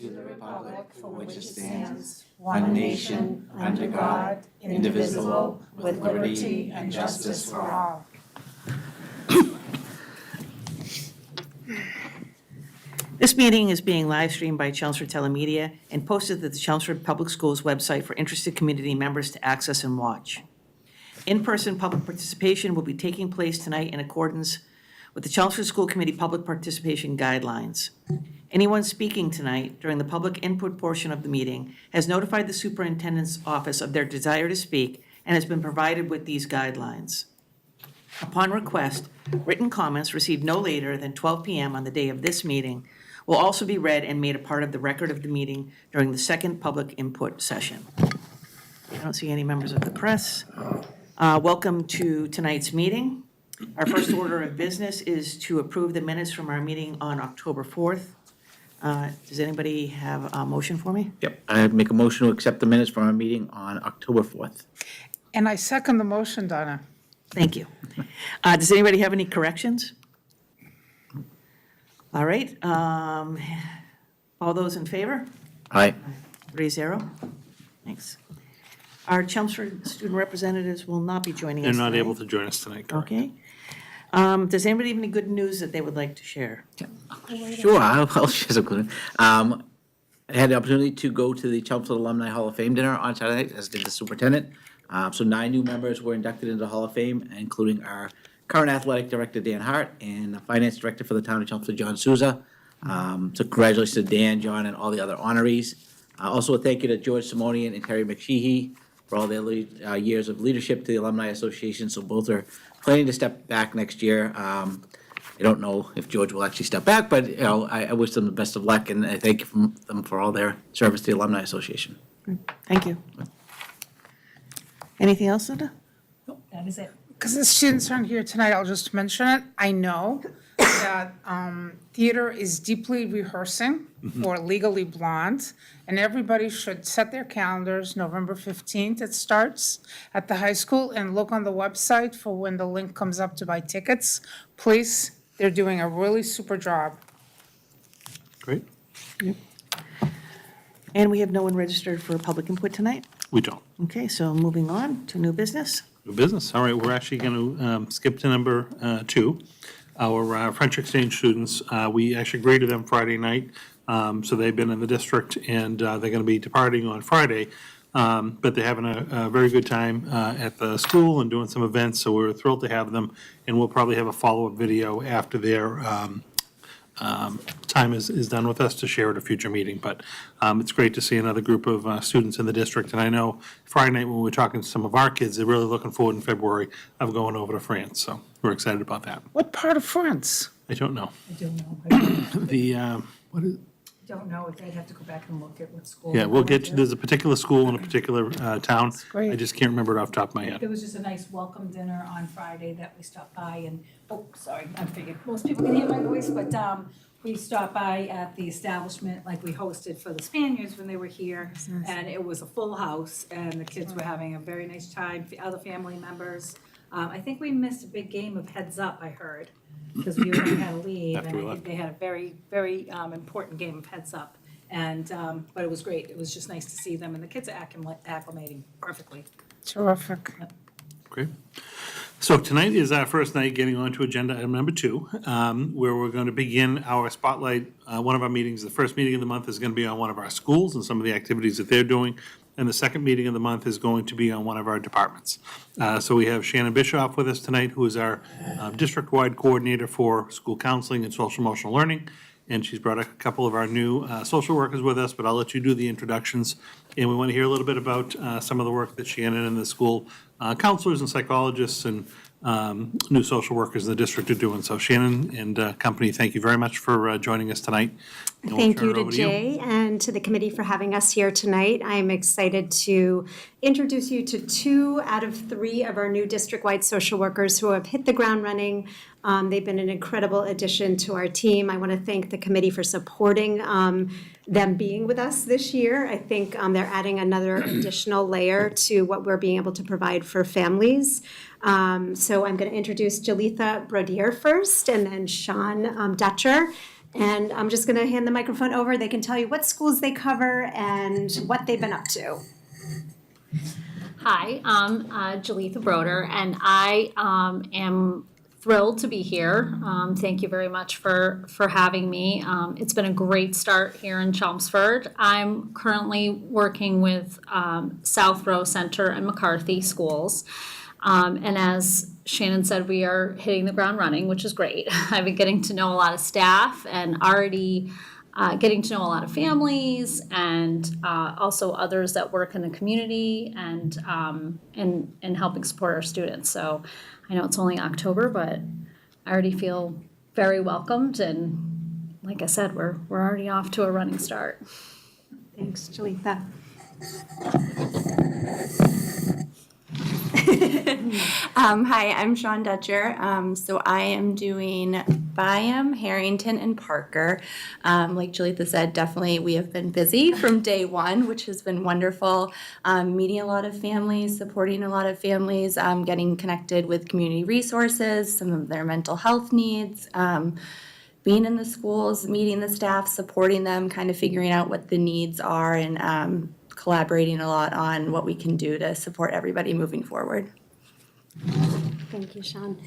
to the republic for which it stands, one nation, under God, indivisible, with liberty and justice for all. This meeting is being live streamed by Chelmsford Telemedia and posted to the Chelmsford Public Schools website for interested community members to access and watch. In-person public participation will be taking place tonight in accordance with the Chelmsford School Committee Public Participation Guidelines. Anyone speaking tonight during the public input portion of the meeting has notified the superintendent's office of their desire to speak and has been provided with these guidelines. Upon request, written comments received no later than 12 p.m. on the day of this meeting will also be read and made a part of the record of the meeting during the second public input session. I don't see any members of the press. Welcome to tonight's meeting. Our first order of business is to approve the minutes from our meeting on October 4th. Does anybody have a motion for me? Yep, I make a motion to accept the minutes from our meeting on October 4th. And I second the motion, Donna. Thank you. Does anybody have any corrections? All right. All those in favor? Aye. 3-0. Thanks. Our Chelmsford student representatives will not be joining us They're not tonight. able to join us tonight, correct? Okay. Does anybody have any good news that they would like to share? Sure, I'll share some good. I had the opportunity to go to the Chelmsford Alumni Hall of Fame dinner on Saturday night, as did the superintendent. So 9 new members were inducted into the Hall of Fame, including our current athletic director, Dan Hart, and the finance director for the town of Chelmsford, John Souza. So congratulations to Dan, John, and all the other honorees. Also a thank you to George Simonian and Terry McSheehy for all their years of leadership to the Alumni Association. So both are planning to step back next year. I don't know if George will actually step back, but I wish them the best of luck, and I thank them for all their service to the Alumni Association. Thank you. Anything else, Linda? That is it. Because the students aren't here tonight, I'll just mention it. I know that theater is deeply rehearsing for Legally Blonde, and everybody should set their calendars. November 15th, it starts at the high school, and look on the website for when the link comes up to buy tickets. Please, they're doing a really super job. Great. And we have no one registered for public input tonight? We don't. Okay, so moving on to new business. New business. All right, we're actually going to skip to number 2. Our French exchange students, we actually graded them Friday night. So they've been in the district, and they're going to be departing on Friday. But they're having a very good time at the school and doing some events, so we're thrilled to have them. And we'll probably have a follow-up video after their time is done with us to share at a future meeting. But it's great to see another group of students in the district. And I know Friday night when we were talking to some of our kids, they're really looking forward in February of going over to France. So we're excited about that. What part of France? I don't know. I don't know. The, what is, Don't know if they'd have to go back and look at what school. yeah, they we'll went get, to. there's a particular school in a particular town. great. I just can't remember it off the top of my head. There was just a nice welcome dinner on Friday that we stopped by and, oh, sorry, I figured most people can hear my voice, but we stopped by at the establishment like we hosted for the Spaniards when they were here. And it was a full house and the kids were having a very nice time, other family members. I think we missed a big game of Heads Up, I heard, because we only had a lead. After we And I left. think they had a very, very important game of Heads Up. And, but it was great. It was just nice to see them and the kids are acclimating perfectly. Terrific. Great. So tonight is our first night getting on to agenda item number 2, where we're going to begin our spotlight. One of our meetings, the first meeting of the month is going to be on one of our schools and some of the activities that they're doing. And the second meeting of the month is going to be on one of our departments. So we have Shannon Bischoff with us tonight, who is our district-wide coordinator for school counseling and social emotional learning. And she's brought a couple of our new social workers with us, but I'll let you do the introductions. And we want to hear a little bit about some of the work that Shannon and the school counselors and psychologists and new social workers in the district are doing. So Shannon and company, thank you very much for joining us tonight. And we'll Thank turn you it to over Jay and to the committee for having us here tonight. I'm excited to introduce you to 2 out of 3 of our new district-wide social workers who have hit the ground running. They've been an incredible addition to our team. I want to thank the committee for supporting them being with us this year. I think they're adding another additional layer to what we're being able to provide for families. So I'm going to introduce Jalitha Brodier first, and then Sean Dutcher. And I'm just going to hand the microphone over. They can tell you what schools they cover and what they've been up to. Hi, I'm Jalitha Broder, and I am thrilled to be here. Thank you very much for having me. It's been a great start here in Chelmsford. I'm currently working with South Row Center and McCarthy schools. And as Shannon said, we are hitting the ground running, which is great. I've been getting to know a lot of staff and already getting to know a lot of families and also others that work in the community and helping support our students. So I know it's only October, but I already feel very welcomed, and like I said, we're already off to a running start. Thanks, Jalitha. Hi, I'm Sean Dutcher. So I am doing Byam, Harrington, and Parker. Like Jalitha said, definitely we have been busy from day one, which has been wonderful. Meeting a lot of families, supporting a lot of families, getting connected with community resources, some of their mental health needs, being in the schools, meeting the staff, supporting them, kind of figuring out what the needs are, and collaborating a lot on what we can do to support everybody moving forward. Thank you, Sean.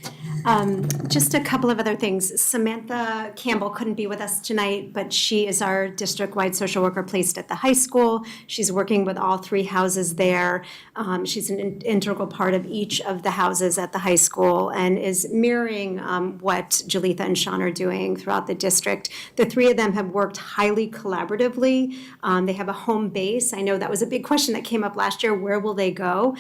Just a couple of other things. Samantha Campbell couldn't be with us tonight, but she is our district-wide social worker placed at the high school. She's working with all three houses there. She's an integral part of each of the houses at the high school and is mirroring what Jalitha and Sean are doing throughout the district. The three of them have worked highly collaboratively. They have a home base. I know that was a big question that came up last year. Where will they go?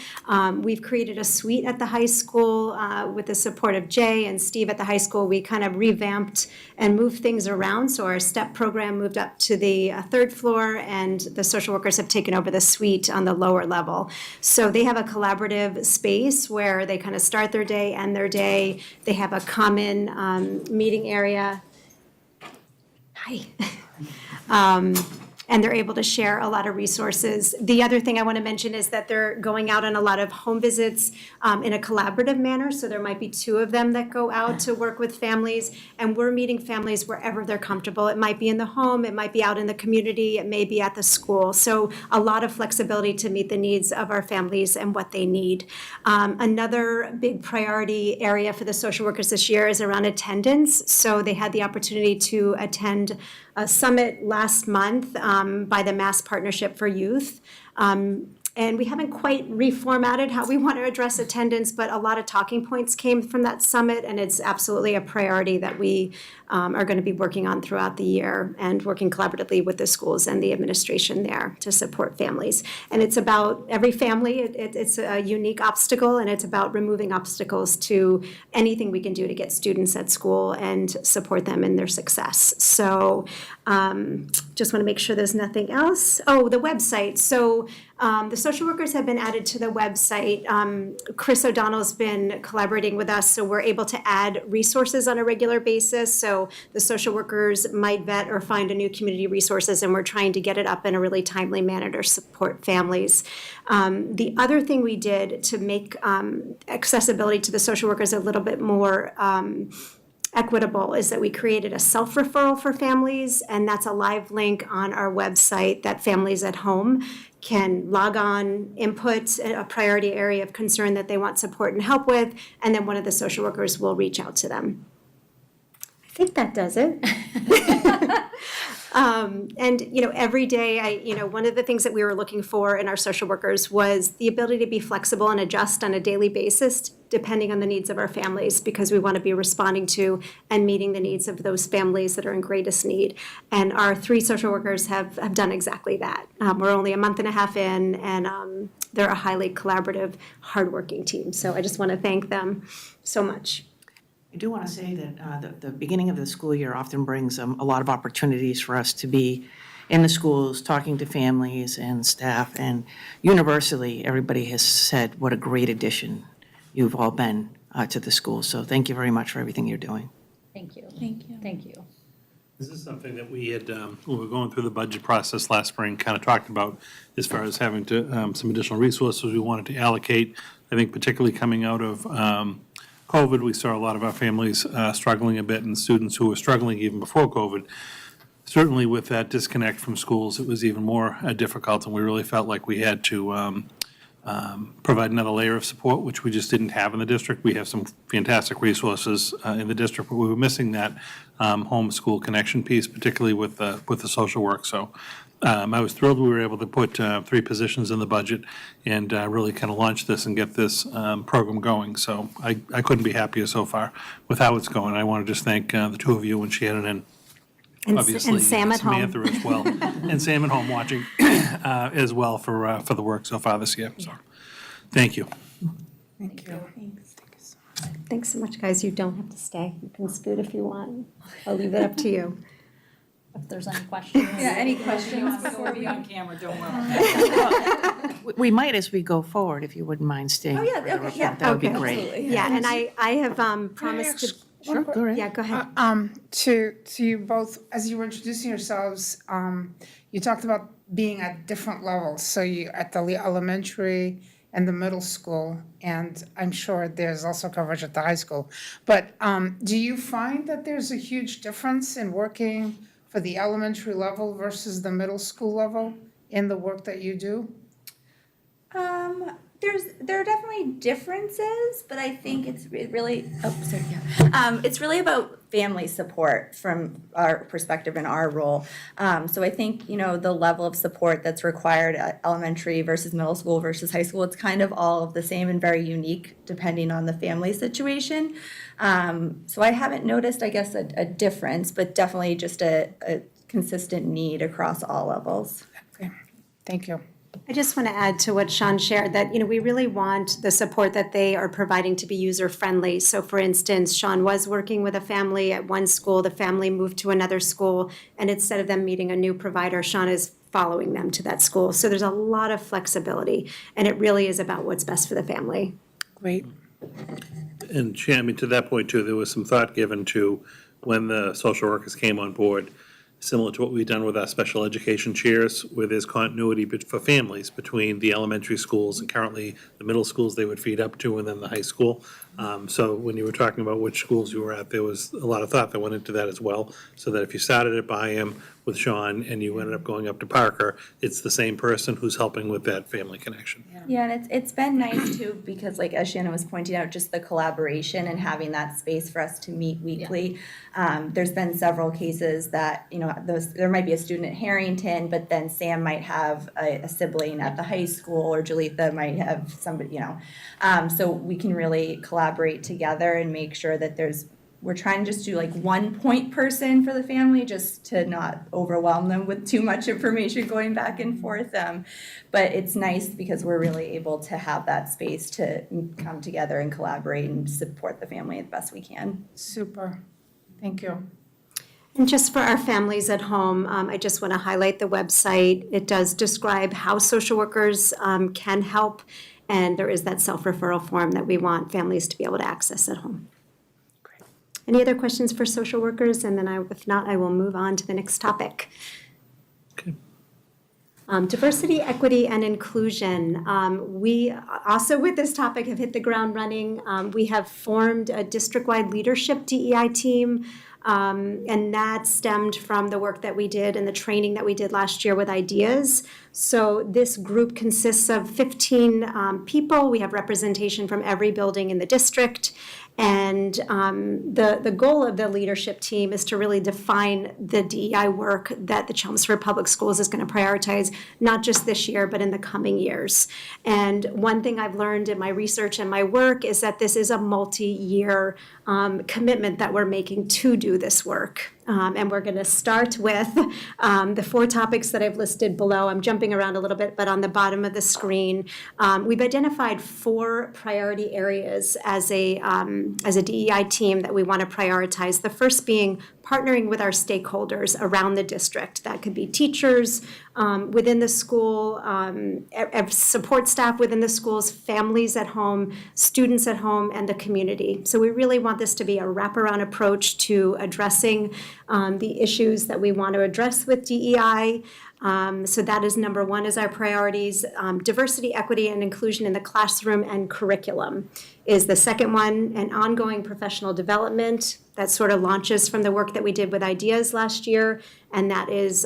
We've created a suite at the high school with the support of Jay and Steve at the high school. We kind of revamped and moved things around. So our STEP program moved up to the third floor, and the social workers have taken over the suite on the lower level. So they have a collaborative space where they kind of start their day, end their day. They have a common meeting area. Hi. And they're able to share a lot of resources. The other thing I want to mention is that they're going out on a lot of home visits in a collaborative manner. So there might be two of them that go out to work with families, and we're meeting families wherever they're comfortable. It might be in the home, it might be out in the community, it may be at the school. So a lot of flexibility to meet the needs of our families and what they need. Another big priority area for the social workers this year is around attendance. So they had the opportunity to attend a summit last month by the Mass Partnership for Youth. And we haven't quite reformatted how we want to address attendance, but a lot of talking points came from that summit, and it's absolutely a priority that we are going to be working on throughout the year and working collaboratively with the schools and the administration there to support families. And it's about every family, it's a unique obstacle, and it's about removing obstacles to anything we can do to get students at school and support them in their success. So just want to make sure there's nothing else. Oh, the website. So the social workers have been added to the website. Chris O'Donnell's been collaborating with us, so we're able to add resources on a regular basis. So the social workers might vet or find a new community resources, and we're trying to get it up in a really timely manner to support families. The other thing we did to make accessibility to the social workers a little bit more equitable is that we created a self-referral for families, and that's a live link on our website that families at home can log on, input a priority area of concern that they want support and help with, and then one of the social workers will reach out to them. I think that does it. And, every day, one of the things that we were looking for in our social workers was the ability to be flexible and adjust on a daily basis depending on the needs of our families, because we want to be responding to and meeting the needs of those families that are in greatest need. And our three social workers have done exactly that. We're only a month and a half in, and they're a highly collaborative, hardworking team. So I just want to thank them so much. I do want to say that the beginning of the school year often brings a lot of opportunities for us to be in the schools, talking to families and staff, and universally, everybody has said what a great addition you've all been to the school. So thank you very much for everything you're doing. Thank you. Thank you. Thank you. This is something that we had, when we were going through the budget process last spring, kind of talked about as far as having to, some additional resources we wanted to allocate. I think particularly coming out of COVID, we saw a lot of our families struggling a bit, and students who were struggling even before COVID. Certainly with that disconnect from schools, it was even more difficult, and we really felt like we had to provide another layer of support, which we just didn't have in the district. We have some fantastic resources in the district, but we were missing that homeschool connection piece, particularly with the social work. So I was thrilled we were able to put 3 positions in the budget and really kind of launch this and get this program going. So I couldn't be happier so far with how it's going. I want to just thank the 2 of you and Shannon and obviously Sam at home. Samantha as well, and Sam at home watching as well for the work so far this year. So, thank you. Thank you. Thanks so much, guys. You don't have to stay. You can scoot if you want. I'll leave it up to you. If there's any questions. Yeah, any questions Before we on camera, don't worry. We might as we go forward, if you wouldn't mind staying. Oh, yeah, okay, yeah. That would be Okay. great. Absolutely. Yeah, and I have promised to. Sure, go ahead. Yeah, go ahead. To you both, as you were introducing yourselves, you talked about being at different levels. So you at the elementary and the middle school, and I'm sure there's also coverage at the high school. But do you find that there's a huge difference in working for the elementary level versus the middle school level in the work that you do? There are definitely differences, but I think it's really, it's really about family support from our perspective and our role. So I think, the level of support that's required at elementary versus middle school versus high school, it's kind of all of the same and very unique depending on the family situation. So I haven't noticed, I guess, a difference, but definitely just a consistent need across all levels. Okay, thank you. I just want to add to what Sean shared that, we really want the support that they are providing to be user-friendly. So for instance, Sean was working with a family at one school, the family moved to another school, and instead of them meeting a new provider, Sean is following them to that school. So there's a lot of flexibility, and it really is about what's best for the family. Great. And Shannon, to that point too, there was some thought given to when the social workers came on board, similar to what we've done with our special education chairs, where there's continuity for families between the elementary schools and currently the middle schools they would feed up to and then the high school. So when you were talking about which schools you were at, there was a lot of thought that went into that as well, so that if you started at Byham with Sean and you ended up going up to Parker, it's the same person who's helping with that family connection. Yeah, and it's been nice too, because like as Shannon was pointing out, just the collaboration and having that space for us to meet weekly. There's been several cases that, there might be a student at Harrington, but then Sam might have a sibling at the high school, or Jalitha might have somebody, so we can really collaborate together and make sure that we're trying to just do like one point person for the family, just to not overwhelm them with too much information going back and forth. But it's nice because we're really able to have that space to come together and collaborate and support the family the best we can. Super. Thank you. And just for our families at home, I just want to highlight the website. It does describe how social workers can help, and there is that self-referral form that we want families to be able to access at home. Any other questions for social workers? And then if not, I will move on to the next topic. Okay. Diversity, equity, and inclusion. We also, with this topic, have hit the ground running. We have formed a district-wide leadership DEI team, and that stemmed from the work that we did and the training that we did last year with ideas. So this group consists of 15 people. We have representation from every building in the district. And the goal of the leadership team is to really define the DEI work that the Chelmsford Public Schools is going to prioritize, not just this year, but in the coming years. And one thing I've learned in my research and my work is that this is a multi-year commitment that we're making to do this work. And we're going to start with the 4 topics that I've listed below. I'm jumping around a little bit, but on the bottom of the screen, we've identified 4 priority areas as a DEI team that we want to prioritize. The first being partnering with our stakeholders around the district. That could be teachers within the school, support staff within the schools, families at home, students at home, and the community. So we really want this to be a wraparound approach to addressing the issues that we want to address with DEI. So that is number 1 is our priorities, diversity, equity, and inclusion in the classroom and curriculum. is the second one, and ongoing professional development. That sort of launches from the work that we did with Ideas last year, and that is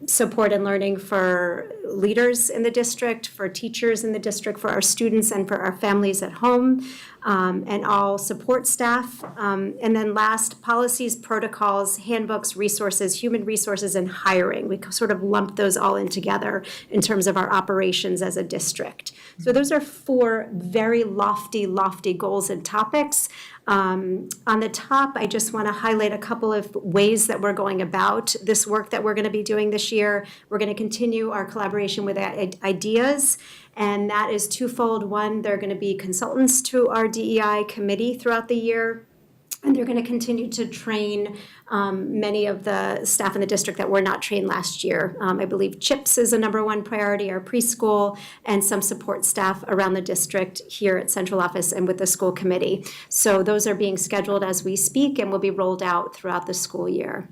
support and learning for leaders in the district, for teachers in the district, for our students, and for our families at home, and all support staff. And then last, policies, protocols, handbooks, resources, human resources, and hiring. We sort of lumped those all in together in terms of our operations as a district. So those are 4 very lofty goals and topics. On the top, I just want to highlight a couple of ways that we're going about this work that we're going to be doing this year. We're going to continue our collaboration with Ideas, and that is twofold. One, they're going to be consultants to our DEI committee throughout the year, and they're going to continue to train many of the staff in the district that were not trained last year. I believe CHIPS is a number 1 priority, our preschool, and some support staff around the district here at central office and with the school committee. So those are being scheduled as we speak and will be rolled out throughout the school year.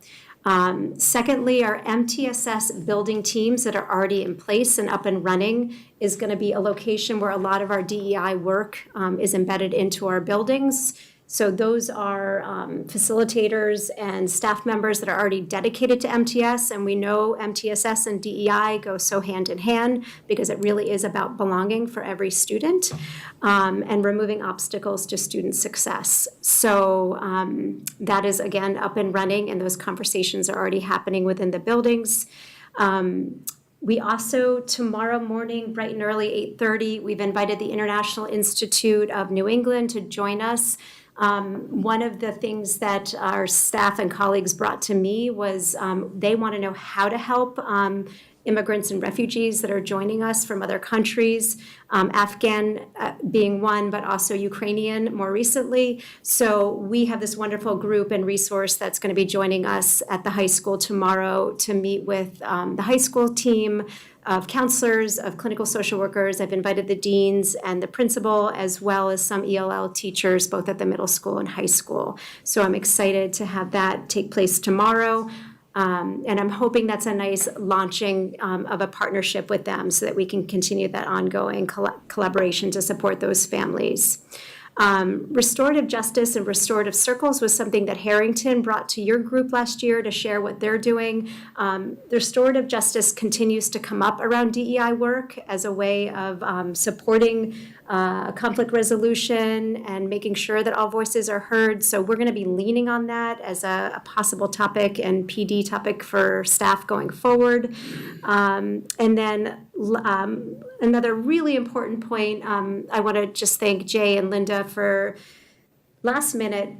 Secondly, our MTSS building teams that are already in place and up and running is going to be a location where a lot of our DEI work is embedded into our buildings. So those are facilitators and staff members that are already dedicated to MTS, and we know MTSS and DEI go so hand in hand because it really is about belonging for every student and removing obstacles to student success. So that is, again, up and running, and those conversations are already happening within the buildings. We also, tomorrow morning, bright and early, 8:30, we've invited the International Institute of New England to join us. One of the things that our staff and colleagues brought to me was they want to know how to help immigrants and refugees that are joining us from other countries, Afghan being one, but also Ukrainian more recently. So we have this wonderful group and resource that's going to be joining us at the high school tomorrow to meet with the high school team of counselors, of clinical social workers. I've invited the deans and the principal, as well as some ELL teachers, both at the middle school and high school. So I'm excited to have that take place tomorrow. And I'm hoping that's a nice launching of a partnership with them so that we can continue that ongoing collaboration to support those families. Restorative justice and restorative circles was something that Harrington brought to your group last year to share what they're doing. Restorative justice continues to come up around DEI work as a way of supporting conflict resolution and making sure that all voices are heard. So we're going to be leaning on that as a possible topic and PD topic for staff going forward. And then another really important point, I want to just thank Jay and Linda for last minute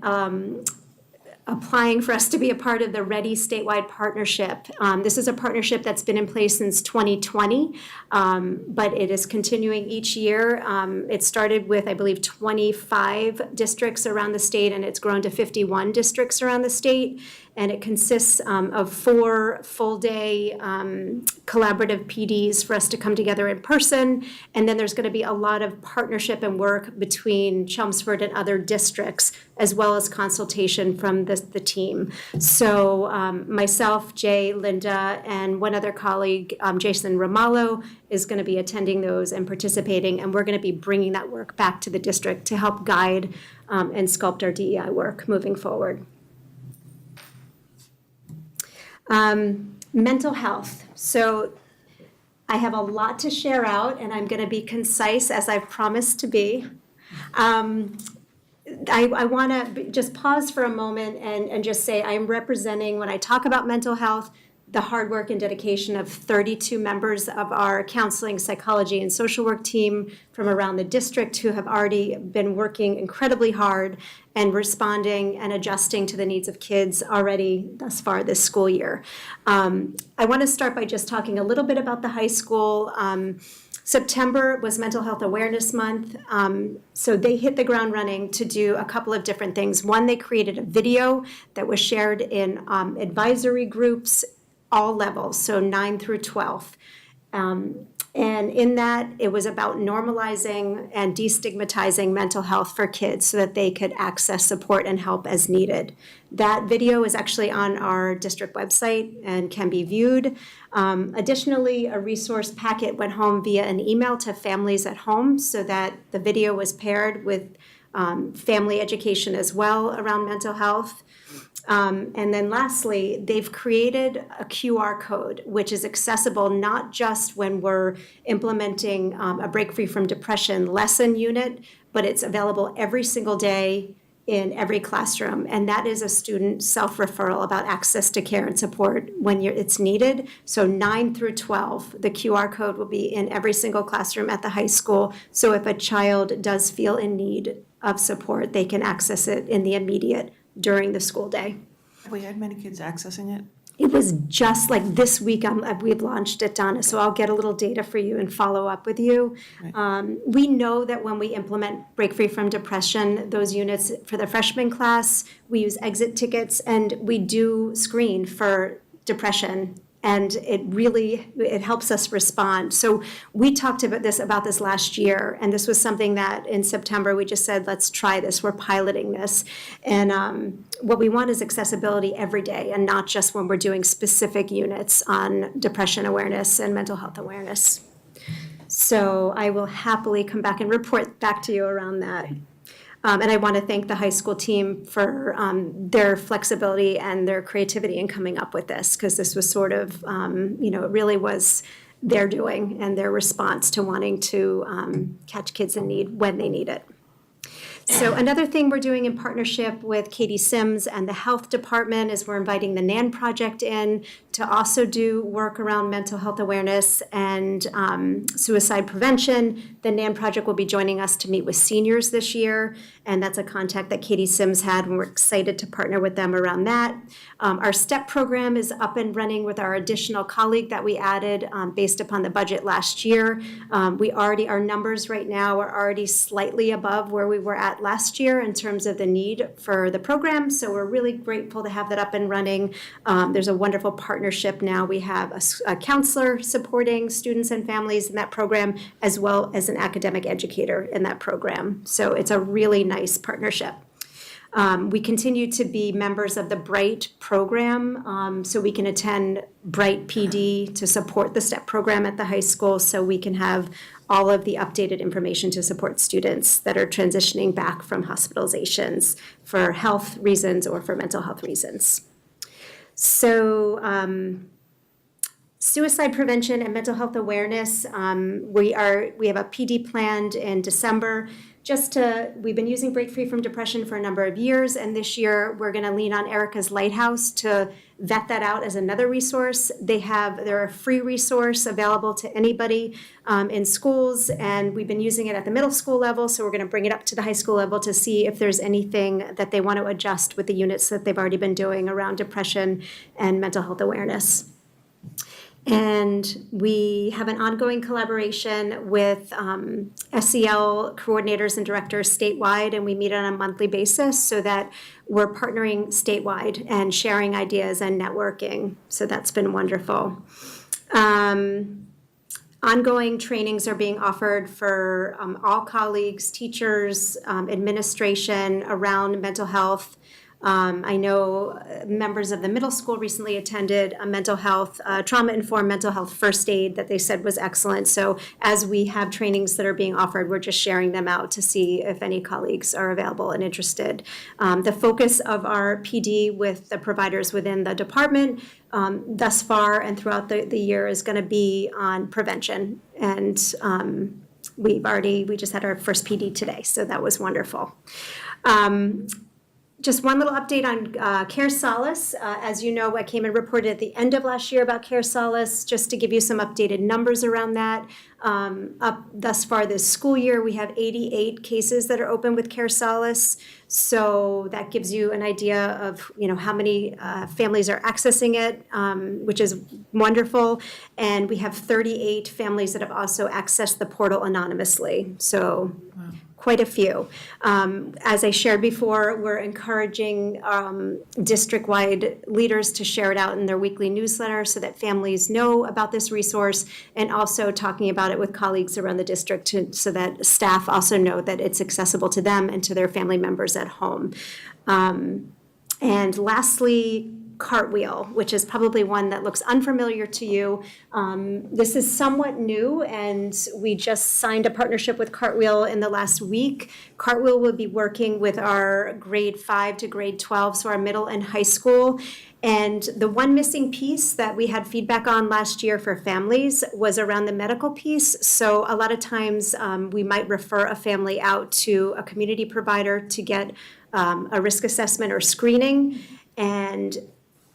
applying for us to be a part of the Ready statewide partnership. This is a partnership that's been in place since 2020, but it is continuing each year. It started with, I believe, 25 districts around the state, and it's grown to 51 districts around the state. And it consists of 4 full-day collaborative PDs for us to come together in person. And then there's going to be a lot of partnership and work between Chelmsford and other districts, as well as consultation from the team. So myself, Jay, Linda, and one other colleague, Jason Ramallo, is going to be attending those and participating. And we're going to be bringing that work back to the district to help guide and sculpt our DEI work moving forward. Mental health. So I have a lot to share out, and I'm going to be concise as I've promised to be. I want to just pause for a moment and just say I'm representing, when I talk about mental health, the hard work and dedication of 32 members of our counseling, psychology, and social work team from around the district who have already been working incredibly hard and responding and adjusting to the needs of kids already thus far this school year. I want to start by just talking a little bit about the high school. September was Mental Health Awareness Month, so they hit the ground running to do a couple of different things. One, they created a video that was shared in advisory groups, all levels, so 9 through 12. And in that, it was about normalizing and destigmatizing mental health for kids so that they could access support and help as needed. That video is actually on our district website and can be viewed. Additionally, a resource packet went home via an email to families at home so that the video was paired with family education as well around mental health. And then lastly, they've created a QR code, which is accessible not just when we're implementing a Break Free from Depression lesson unit, but it's available every single day in every classroom. And that is a student self-referral about access to care and support when it's needed. So 9 through 12, the QR code will be in every single classroom at the high school. So if a child does feel in need of support, they can access it in the immediate during the school day. Have we had many kids accessing it? It was just like this week, we've launched it, Donna, so I'll get a little data for you and follow up with you. We know that when we implement Break Free from Depression, those units for the freshman class, we use exit tickets and we do screen for depression. And it helps us respond. So we talked about this last year, and this was something that in September we just said, let's try this. We're piloting this. And what we want is accessibility every day and not just when we're doing specific units on depression awareness and mental health awareness. So I will happily come back and report back to you around that. And I want to thank the high school team for their flexibility and their creativity in coming up with this, because this was sort of, it really was their doing and their response to wanting to catch kids in need when they need it. So another thing we're doing in partnership with Katie Sims and the health department is we're inviting the NAN project in to also do work around mental health awareness and suicide prevention. The NAN project will be joining us to meet with seniors this year, and that's a contact that Katie Sims had, and we're excited to partner with them around that. Our STEP program is up and running with our additional colleague that we added based upon the budget last year. Our numbers right now are already slightly above where we were at last year in terms of the need for the program, so we're really grateful to have that up and running. There's a wonderful partnership now. We have a counselor supporting students and families in that program, as well as an academic educator in that program. So it's a really nice partnership. We continue to be members of the BRIGHT program, so we can attend BRIGHT PD to support the STEP program at the high school, so we can have all of the updated information to support students that are transitioning back from hospitalizations for health reasons or for mental health reasons. So suicide prevention and mental health awareness, we have a PD planned in December. We've been using Break Free from Depression for a number of years, and this year we're going to lean on Erica's Lighthouse to vet that out as another resource. They're a free resource available to anybody in schools, and we've been using it at the middle school level, so we're going to bring it up to the high school level to see if there's anything that they want to adjust with the units that they've already been doing around depression and mental health awareness. And we have an ongoing collaboration with SEL coordinators and directors statewide, and we meet on a monthly basis so that we're partnering statewide and sharing ideas and networking. So that's been wonderful. Ongoing trainings are being offered for all colleagues, teachers, administration around mental health. I know members of the middle school recently attended a mental health, trauma-informed mental health first aid that they said was excellent. So as we have trainings that are being offered, we're just sharing them out to see if any colleagues are available and interested. The focus of our PD with the providers within the department thus far and throughout the year is going to be on prevention. And we just had our first PD today, so that was wonderful. Just one little update on Care Solace. As you know, I came and reported at the end of last year about Care Solace, just to give you some updated numbers around that. Up thus far this school year, we have 88 cases that are open with Care Solace. So that gives you an idea of how many families are accessing it, which is wonderful. And we have 38 families that have also accessed the portal anonymously. So quite a few. As I shared before, we're encouraging district-wide leaders to share it out in their weekly newsletter so that families know about this resource, and also talking about it with colleagues around the district so that staff also know that it's accessible to them and to their family members at home. And lastly, Cartwheel, which is probably one that looks unfamiliar to you. This is somewhat new, and we just signed a partnership with Cartwheel in the last week. Cartwheel will be working with our grade 5 to grade 12, so our middle and high school. And the one missing piece that we had feedback on last year for families was around the medical piece. So a lot of times we might refer a family out to a community provider to get a risk assessment or screening. And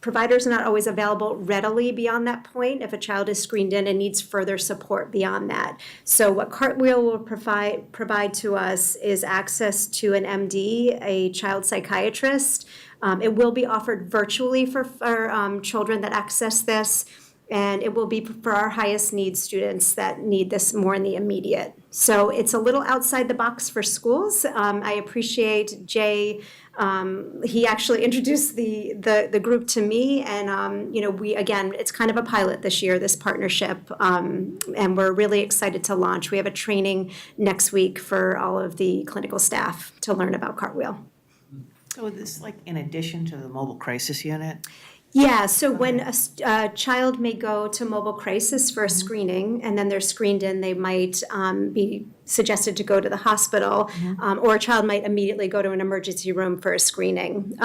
providers are not always available readily beyond that point if a child is screened in and needs further support beyond that. So what Cartwheel will provide to us is access to an MD, a child psychiatrist. It will be offered virtually for children that access this, and it will be for our highest need students that need this more in the immediate. So it's a little outside the box for schools. I appreciate Jay. He actually introduced the group to me, and it's kind of a pilot this year, this partnership, and we're really excited to launch. We have a training next week for all of the clinical staff to learn about Cartwheel. So is this like in addition to the mobile crisis unit? Yeah, so when a child may go to mobile crisis for a screening, and then they're screened in, they might be suggested to go to the hospital, or a child might immediately go to an emergency room for a screening.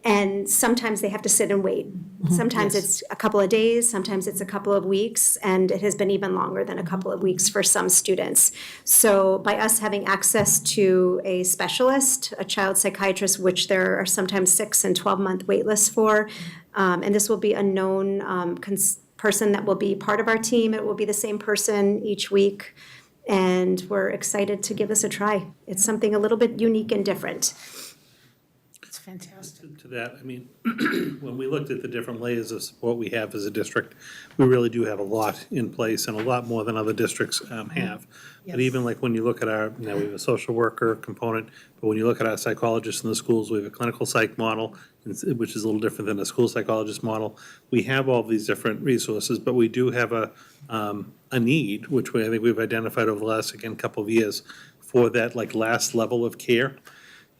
And sometimes they have to sit and wait. Sometimes it's a couple of days, sometimes it's a couple of weeks, and it has been even longer than a couple of weeks for some students. So by us having access to a specialist, a child psychiatrist, which there are sometimes 6 and 12-month wait lists for, and this will be a known person that will be part of our team. It will be the same person each week, and we're excited to give this a try. It's something a little bit unique and different. It's fantastic. To that, I mean, when we looked at the different layers of support we have as a district, we really do have a lot in place and a lot more than other districts have. But even like when you look at our, we have a social worker component, but when you look at our psychologists in the schools, we have a clinical psych model, which is a little different than a school psychologist model. We have all these different resources, but we do have a need, which I think we've identified over the last, again, couple of years, for that like last level of care.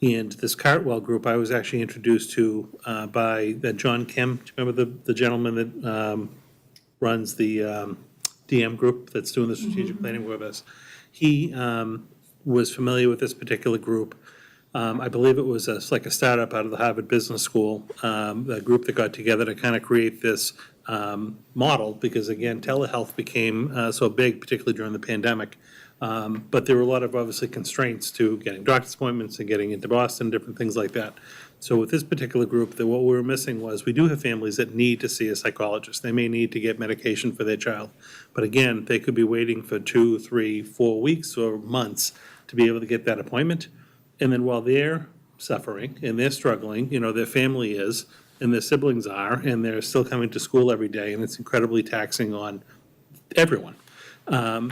And this Cartwheel group, I was actually introduced to by John Kim. Do you remember the gentleman that runs the DM group that's doing the strategic planning with us? He was familiar with this particular group. I believe it was like a startup out of the Harvard Business School, a group that got together to kind of create this model, because again, telehealth became so big, particularly during the pandemic. But there were a lot of obviously constraints to getting doctor's appointments and getting into Boston, different things like that. So with this particular group, what we were missing was we do have families that need to see a psychologist. They may need to get medication for their child. But again, they could be waiting for 2, 3, 4 weeks or months to be able to get that appointment. And then while they're suffering and they're struggling, their family is, and their siblings are, and they're still coming to school every day, and it's incredibly taxing on everyone.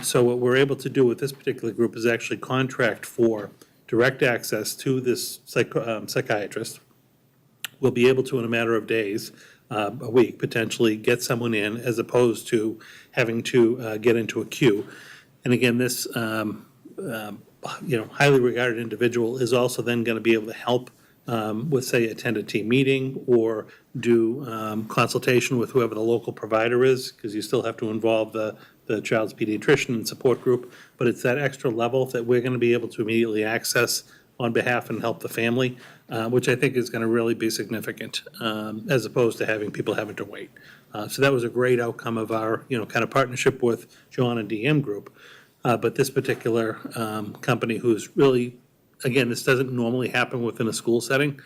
So what we're able to do with this particular group is actually contract for direct access to this psychiatrist. We'll be able to, in a matter of days, a week, potentially get someone in, as opposed to having to get into a queue. And again, this highly regarded individual is also then going to be able to help with, say, attend a team meeting or do consultation with whoever the local provider is, because you still have to involve the child's pediatrician and support group. But it's that extra level that we're going to be able to immediately access on behalf and help the family, which I think is going to really be significant, as opposed to having people having to wait. So that was a great outcome of our, kind of partnership with John and DM Group. But this particular company, who's really, again, this doesn't normally happen within a school setting,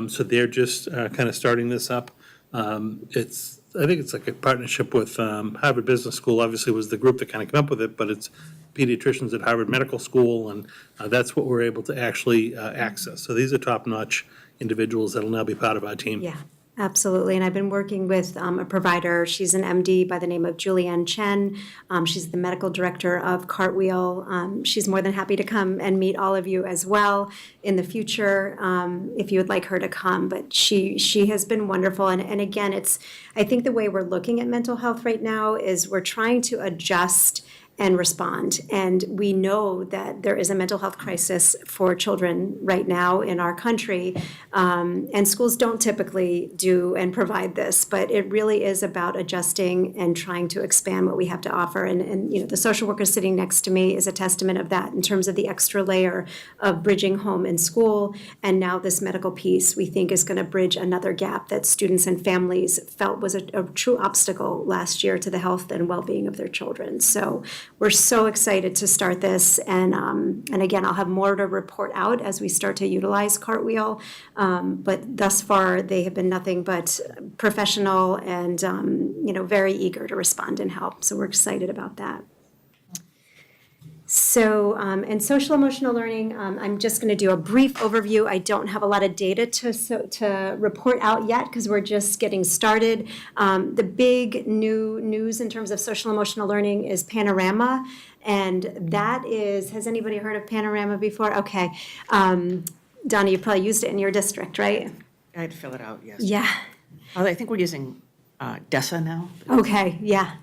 so they're just kind of starting this up. I think it's like a partnership with Harvard Business School, obviously was the group that kind of came up with it, but it's pediatricians at Harvard Medical School, and that's what we're able to actually access. So these are top-notch individuals that'll now be part of our team. Yeah, Absolutely, and I've been working with a provider. She's an MD by the name of Julianne Chen. She's the medical director of Cartwheel. She's more than happy to come and meet all of you as well in the future if you would like her to come. But she has been wonderful, and again, I think the way we're looking at mental health right now is we're trying to adjust and respond. And we know that there is a mental health crisis for children right now in our country. And schools don't typically do and provide this, but it really is about adjusting and trying to expand what we have to offer. And the social worker sitting next to me is a testament of that in terms of the extra layer of bridging home and school. And now this medical piece we think is going to bridge another gap that students and families felt was a true obstacle last year to the health and well-being of their children. So we're so excited to start this, and again, I'll have more to report out as we start to utilize Cartwheel. But thus far, they have been nothing but professional and very eager to respond and help. So we're excited about that. So, in social emotional learning, I'm just going to do a brief overview. I don't have a lot of data to report out yet because we're just getting started. The big new news in terms of social emotional learning is Panorama, and that is, has anybody heard of Panorama before? Okay. Donna, you probably used it in your district, right? I had to fill it out, yes. Yeah. I think we're using DESA now. Okay, yeah.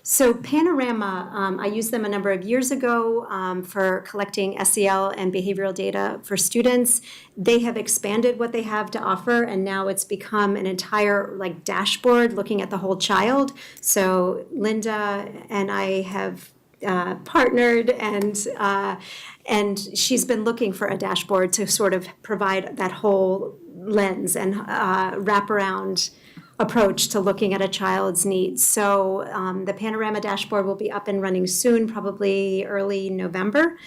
So Panorama, I used them a number of years ago for collecting SEL and behavioral data for students. They have expanded what they have to offer, and now it's become an entire dashboard looking at the whole child. So Linda and I have partnered, and she's been looking for a dashboard to sort of provide that whole lens and wraparound approach to looking at a child's needs. So the Panorama dashboard will be up and running soon, probably early November.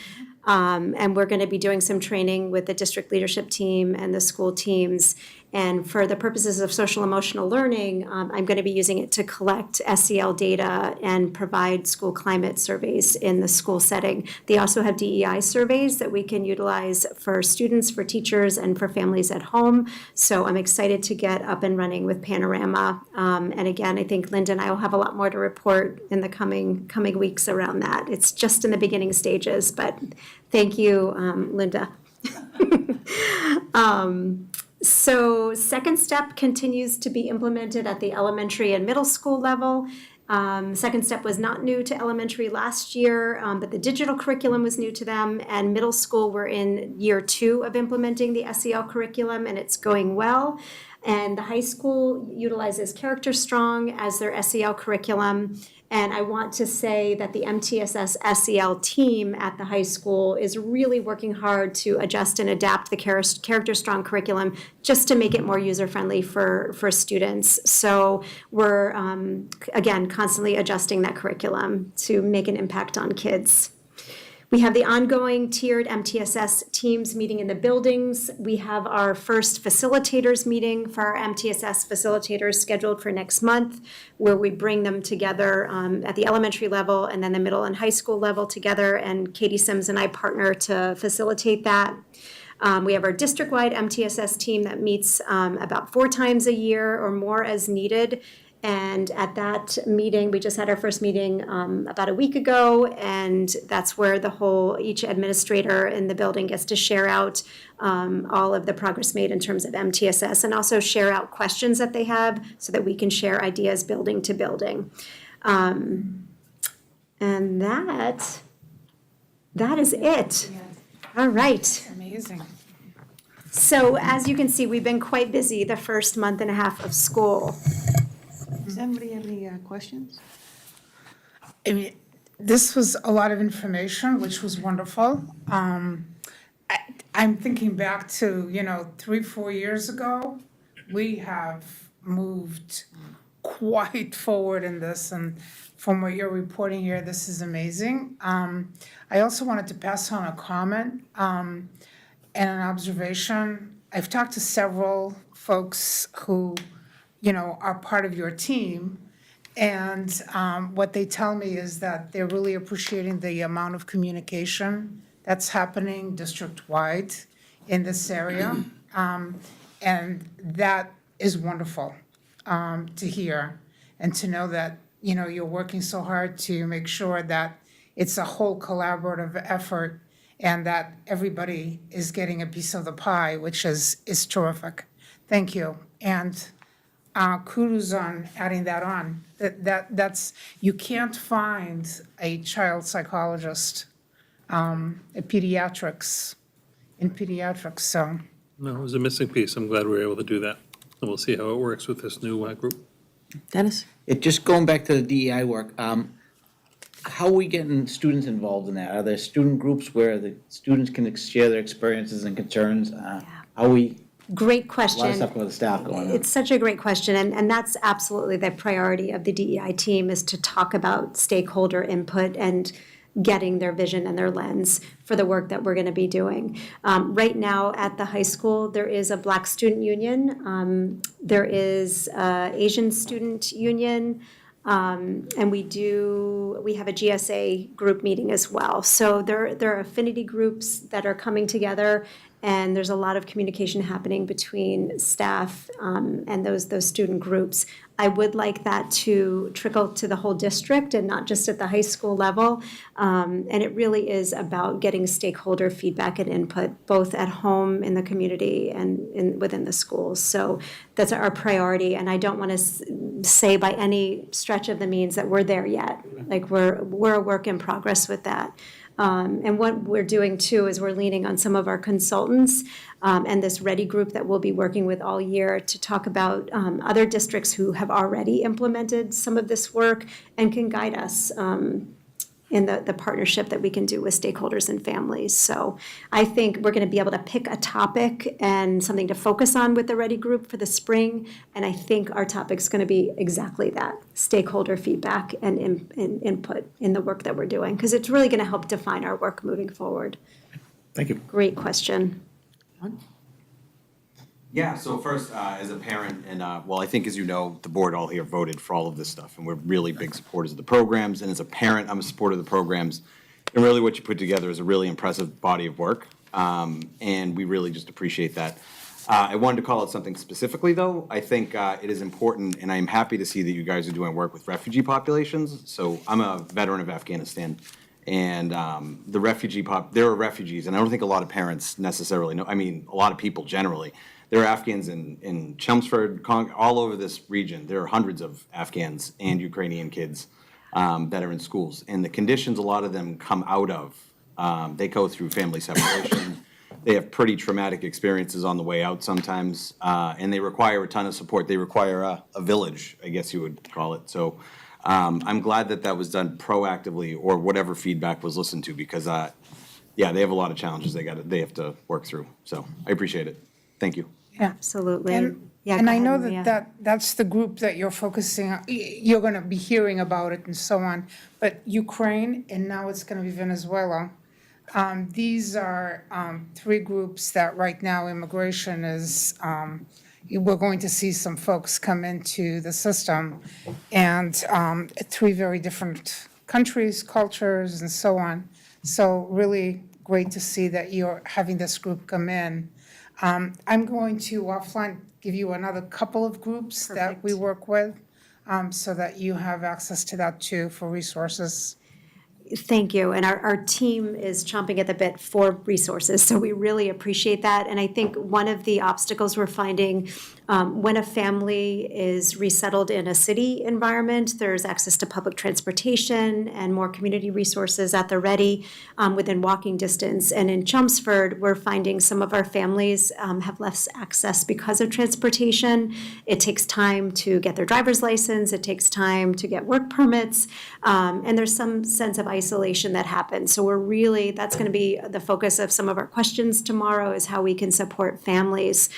And we're going to be doing some training with the district leadership team and the school teams. And for the purposes of social emotional learning, I'm going to be using it to collect SEL data and provide school climate surveys in the school setting. They also have DEI surveys that we can utilize for students, for teachers, and for families at home. So I'm excited to get up and running with Panorama. And again, I think Linda and I will have a lot more to report in the coming weeks around that. It's just in the beginning stages, but thank you, Linda. So Second Step continues to be implemented at the elementary and middle school level. Second Step was not new to elementary last year, but the digital curriculum was new to them. And middle school, we're in year 2 of implementing the SEL curriculum, and it's going well. And the high school utilizes Character Strong as their SEL curriculum. And I want to say that the MTSS SEL team at the high school is really working hard to adjust and adapt the Character Strong curriculum just to make it more user-friendly for students. So we're, again, constantly adjusting that curriculum to make an impact on kids. We have the ongoing tiered MTSS teams meeting in the buildings. We have our first facilitators meeting for our MTSS facilitators scheduled for next month, where we bring them together at the elementary level and then the middle and high school level together, and Katie Sims and I partner to facilitate that. We have our district-wide MTSS team that meets about 4 times a year or more as needed. And at that meeting, we just had our first meeting about a week ago, and that's where each administrator in the building gets to share out all of the progress made in terms of MTSS, and also share out questions that they have so that we can share ideas building to building. And that is it. All right. Amazing. So as you can see, we've been quite busy the first month and a half of school. Does anybody have any questions? I mean, this was a lot of information, which was wonderful. I'm thinking back to, 3-4 years ago, we have moved quite forward in this, and from what you're reporting here, this is amazing. I also wanted to pass on a comment and an observation. I've talked to several folks who are part of your team. And what they tell me is that they're really appreciating the amount of communication that's happening district-wide in this area. And that is wonderful to hear, and to know that, you're working so hard to make sure that it's a whole collaborative effort and that everybody is getting a piece of the pie, which is terrific. Thank you. And kudos on adding that on. That's, you can't find a child psychologist in pediatrics, so. No, it was a missing piece. I'm glad we were able to do that. And we'll see how it works with this new group. Dennis? Just going back to the DEI work, how are we getting students involved in that? Are there student groups where the students can share their experiences and concerns? How we, Great a question. lot of stuff with the staff going on. It's such a great question, and that's absolutely the priority of the DEI team, is to talk about stakeholder input and getting their vision and their lens for the work that we're going to be doing. Right now at the high school, there is a Black Student Union, there is a Asian Student Union, and we have a GSA group meeting as well. So there are affinity groups that are coming together, and there's a lot of communication happening between staff and those student groups. I would like that to trickle to the whole district and not just at the high school level. And it really is about getting stakeholder feedback and input, both at home, in the community, and within the schools. So that's our priority, and I don't want to say by any stretch of the means that we're there yet. Like, we're a work in progress with that. And what we're doing too is we're leaning on some of our consultants and this READY group that we'll be working with all year to talk about other districts who have already implemented some of this work and can guide us in the partnership that we can do with stakeholders and families. So I think we're going to be able to pick a topic and something to focus on with the READY group for the spring. And I think our topic's going to be exactly that: stakeholder feedback and input in the work that we're doing, because it's really going to help define our work moving forward. Thank you. Great question. Yeah, so first, as a parent, and well, I think as you know, the board all here voted for all of this stuff, and we're really big supporters of the programs, and as a parent, I'm a supporter of the programs. And really what you put together is a really impressive body of work, and we really just appreciate that. I wanted to call out something specifically, though. I think it is important, and I'm happy to see that you guys are doing work with refugee populations. So I'm a veteran of Afghanistan, and the there are refugees, and I don't think a lot of parents necessarily know, I mean, a lot of people generally. There are Afghans in Chelmsford, all over this region. There are hundreds of Afghans and Ukrainian kids that are in schools. And the conditions a lot of them come out of, they go through family separation. They have pretty traumatic experiences on the way out sometimes, and they require a ton of support. They require a village, I guess you would call it. So I'm glad that that was done proactively, or whatever feedback was listened to, because yeah, they have a lot of challenges they have to work through. So I appreciate it. Thank you. Yeah. Absolutely. And, Yeah, and go I know ahead, Maria. that's the group that you're focusing on, you're going to be hearing about it and so on. But Ukraine, and now it's going to be Venezuela. These are three groups that right now immigration is, we're going to see some folks come into the system, and three very different countries, cultures, and so on. So really great to see that you're having this group come in. I'm going to offline give you another couple of groups that we work with, so that you have access to that too for resources. Thank you. And our team is chomping at the bit for resources, so we really appreciate that. And I think one of the obstacles we're finding when a family is resettled in a city environment, there's access to public transportation and more community resources at the ready within walking distance. And in Chelmsford, we're finding some of our families have less access because of transportation. It takes time to get their driver's license. It takes time to get work permits. And there's some sense of isolation that happens. So that's going to be the focus of some of our questions tomorrow, is how we can support families.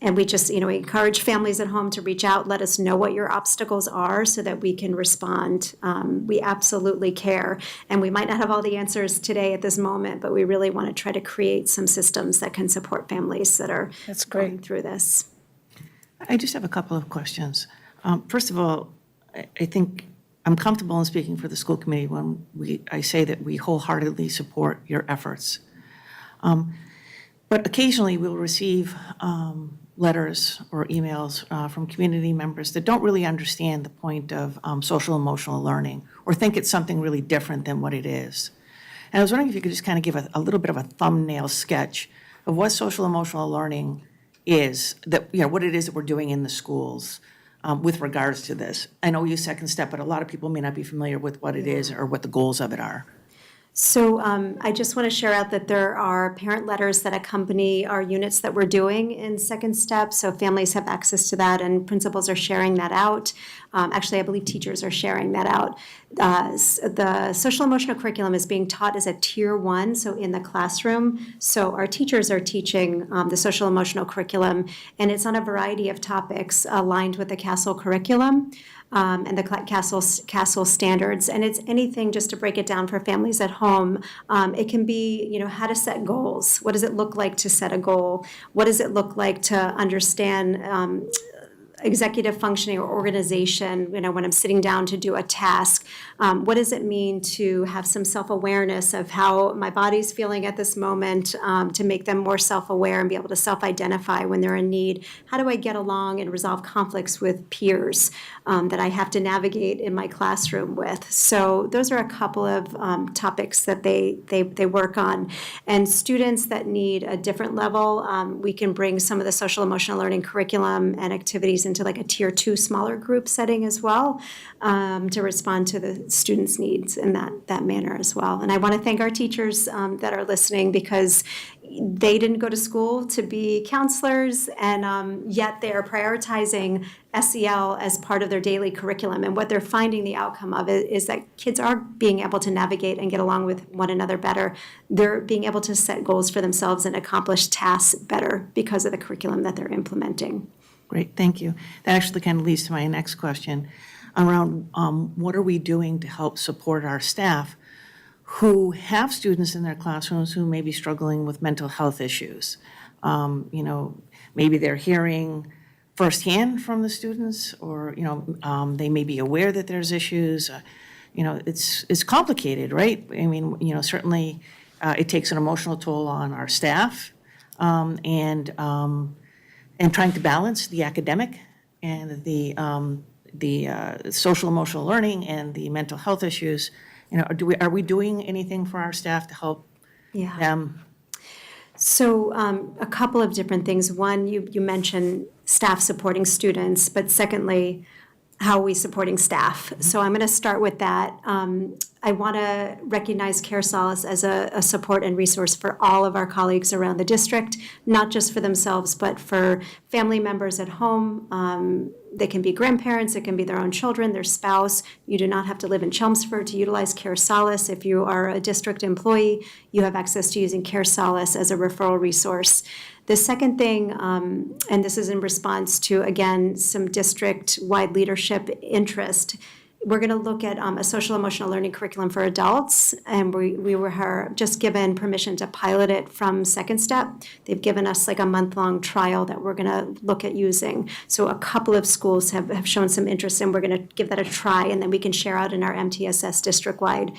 And we just, we encourage families at home to reach out, let us know what your obstacles are so that we can respond. We absolutely care. And we might not have all the answers today at this moment, but we really want to try to create some systems that can support families that are going through this. I just have a couple of questions. First of all, I think I'm comfortable in speaking for the school committee when I say that we wholeheartedly support your efforts. But occasionally we'll receive letters or emails from community members that don't really understand the point of social emotional learning or think it's something really different than what it is. And I was wondering if you could just kind of give a little bit of a thumbnail sketch of what social emotional learning is, that, you know, what it is that we're doing in the schools with regards to this. I know you second step, but a lot of people may not be familiar with what it is or what the goals of it are. So I just want to share out that there are parent letters that accompany our units that we're doing in Second Step. So families have access to that and principals are sharing that out. Actually, I believe teachers are sharing that out. The social emotional curriculum is being taught as a tier 1, so in the classroom. So our teachers are teaching the social emotional curriculum, and it's on a variety of topics aligned with the CASEL curriculum. And the CASEL standards. And it's anything, just to break it down for families at home, it can be, you know, how to set goals. What does it look like to set a goal? What does it look like to understand executive functioning or organization, you know, when I'm sitting down to do a task? What does it mean to have some self-awareness of how my body's feeling at this moment, to make them more self-aware and be able to self-identify when they're in need? How do I get along and resolve conflicts with peers that I have to navigate in my classroom with? So those are a couple of topics that they work on. And students that need a different level, we can bring some of the social emotional learning curriculum and activities into like a tier 2 smaller group setting as well, to respond to the students' needs in that manner as well. And I want to thank our teachers that are listening, because they didn't go to school to be counselors, and yet they are prioritizing SEL as part of their daily curriculum. And what they're finding the outcome of it is that kids are being able to navigate and get along with one another better. They're being able to set goals for themselves and accomplish tasks better because of the curriculum that they're implementing. Great, thank you. That actually kind of leads to my next question around what are we doing to help support our staff who have students in their classrooms who may be struggling with mental health issues. You know, maybe they're hearing firsthand from the students, or, you know, they may be aware that there's issues. You know, it's complicated, right? I mean, you know, certainly it takes an emotional toll on our staff, and trying to balance the academic and the social emotional learning and the mental health issues. You know, are we doing anything for our staff to help them? So a couple of different things. One, you mentioned staff supporting students, but secondly, how are we supporting staff? So I'm going to start with that. I want to recognize Care Solace as a support and resource for all of our colleagues around the district, not just for themselves, but for family members at home. They can be grandparents, it can be their own children, their spouse. You do not have to live in Chelmsford to utilize Care Solace. If you are a district employee, you have access to using Care Solace as a referral resource. The second thing, and this is in response to, again, some district-wide leadership interest, we're going to look at a social emotional learning curriculum for adults, and we were just given permission to pilot it from Second Step. They've given us like a month-long trial that we're going to look at using. So a couple of schools have shown some interest, and we're going to give that a try, and then we can share out in our MTSS district-wide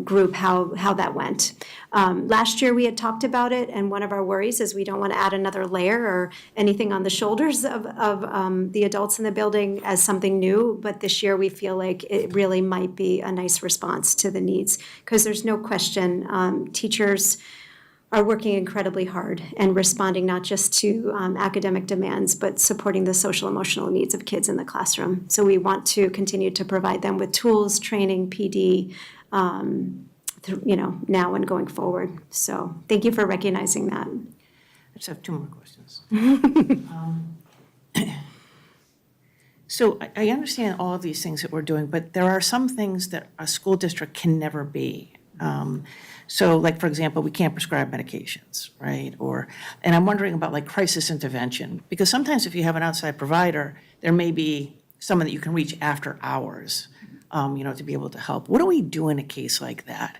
group how that went. Last year we had talked about it, and one of our worries is we don't want to add another layer or anything on the shoulders of the adults in the building as something new, but this year we feel like it really might be a nice response to the needs, because there's no question teachers are working incredibly hard and responding not just to academic demands, but supporting the social emotional needs of kids in the classroom. So we want to continue to provide them with tools, training, PD, you know, now and going forward. So thank you for recognizing that. I just have two more questions. So I understand all of these things that we're doing, but there are some things that a school district can never be. So like, for example, we can't prescribe medications, right? And I'm wondering about like crisis intervention, because sometimes if you have an outside provider, there may be someone that you can reach after hours, you know, to be able to help. What do we do in a case like that?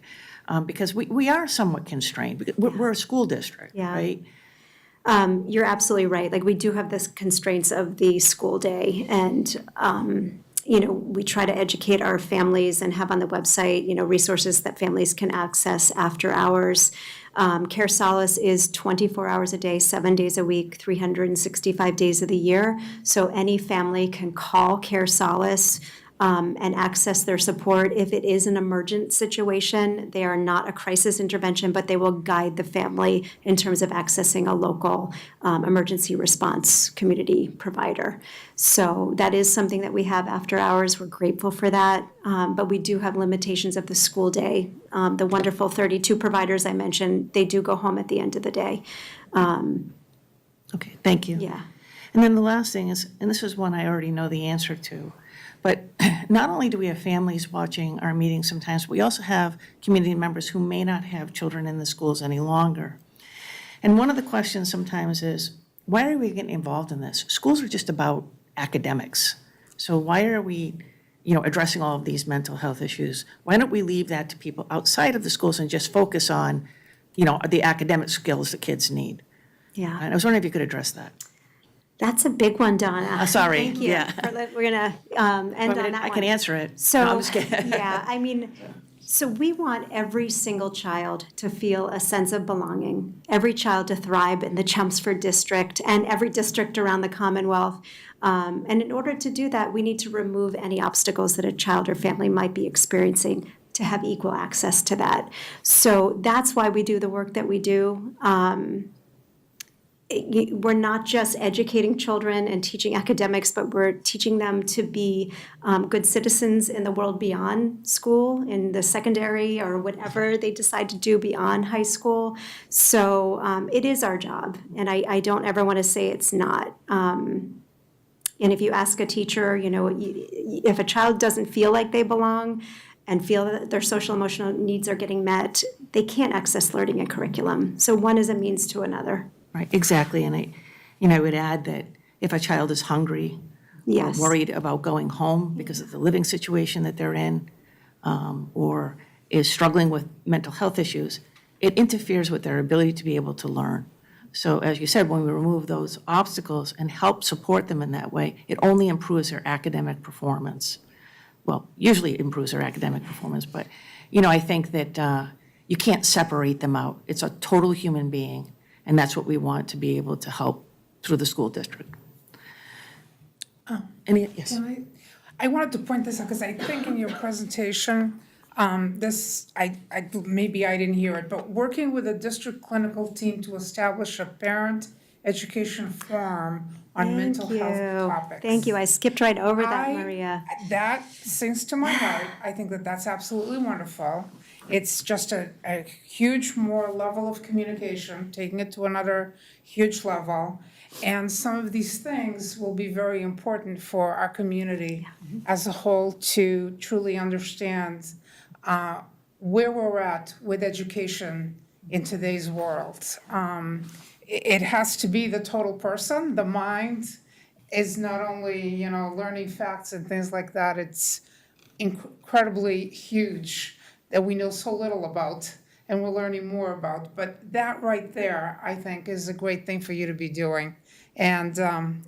Because we are somewhat constrained, because we're a school district, right? You're absolutely right. Like, we do have this constraints of the school day, and we try to educate our families and have on the website, resources that families can access after hours. Care Solace is 24 hours a day, 7 days a week, 365 days of the year. So any family can call Care Solace and access their support. If it is an emergent situation, they are not a crisis intervention, but they will guide the family in terms of accessing a local emergency response community provider. So that is something that we have after hours. We're grateful for that, but we do have limitations of the school day. The wonderful 32 providers I mentioned, they do go home at the end of the day. Okay, thank you. Yeah. And then the last thing is, and this is one I already know the answer to, but not only do we have families watching our meetings sometimes, we also have community members who may not have children in the schools any longer. And one of the questions sometimes is, why are we getting involved in this? Schools are just about academics. So why are we, addressing all of these mental health issues? Why don't we leave that to people outside of the schools and just focus on, the academic skills that kids need? Yeah. And I was wondering if you could address that. That's a big one, Donna. Sorry, Thank you. yeah. We're going to end on that I one. can answer it. So, No, I'm just kidding. yeah, so we want every single child to feel a sense of belonging, every child to thrive in the Chelmsford district and every district around the Commonwealth. And in order to do that, we need to remove any obstacles that a child or family might be experiencing to have equal access to that. So that's why we do the work that we do. We're not just educating children and teaching academics, but we're teaching them to be good citizens in the world beyond school, in the secondary or whatever they decide to do beyond high school. So it is our job, and I don't ever want to say it's not. And if you ask a teacher, if a child doesn't feel like they belong and feel that their social emotional needs are getting met, they can't access learning and curriculum. So one is a means to another. Right, exactly, and I would add that if a child is hungry, Yes. or worried about going home because of the living situation that they're in, or is struggling with mental health issues, it interferes with their ability to be able to learn. So as you said, when we remove those obstacles and help support them in that way, it only improves their academic performance. Well, usually it improves their academic performance, but, I think that you can't separate them out. It's a total human being. And that's what we want to be able to help through the school district. Yes. I wanted to point this out because I think in your presentation, maybe I didn't hear it, but working with a district clinical team to establish a parent education forum on mental health topics. Thank you. I skipped right over that, I- Maria. That sings to my heart. I think that that's absolutely wonderful. It's just a huge more level of communication, taking it to another huge level. And some of these things will be very important for our community as a whole to truly understand where we're at with education in today's world. It has to be the total person. The mind is not only, learning facts and things like that. It's incredibly huge that we know so little about and we're learning more about. But that right there, I think, is a great thing for you to be doing. And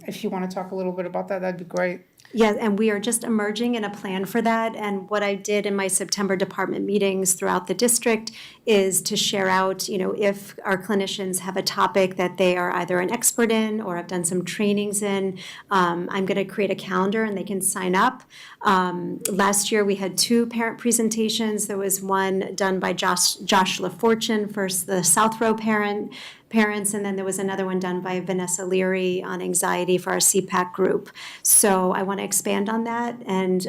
if you want to talk a little bit about that, that'd be great. Yeah, and we are just emerging in a plan for that. And what I did in my September department meetings throughout the district is to share out, if our clinicians have a topic that they are either an expert in or have done some trainings in, I'm going to create a calendar and they can sign up. Last year we had 2 parent presentations. There was one done by Josh LaFortune for the South Row parents, and then there was another one done by Vanessa Leary on anxiety for our CPAC group. So I want to expand on that, and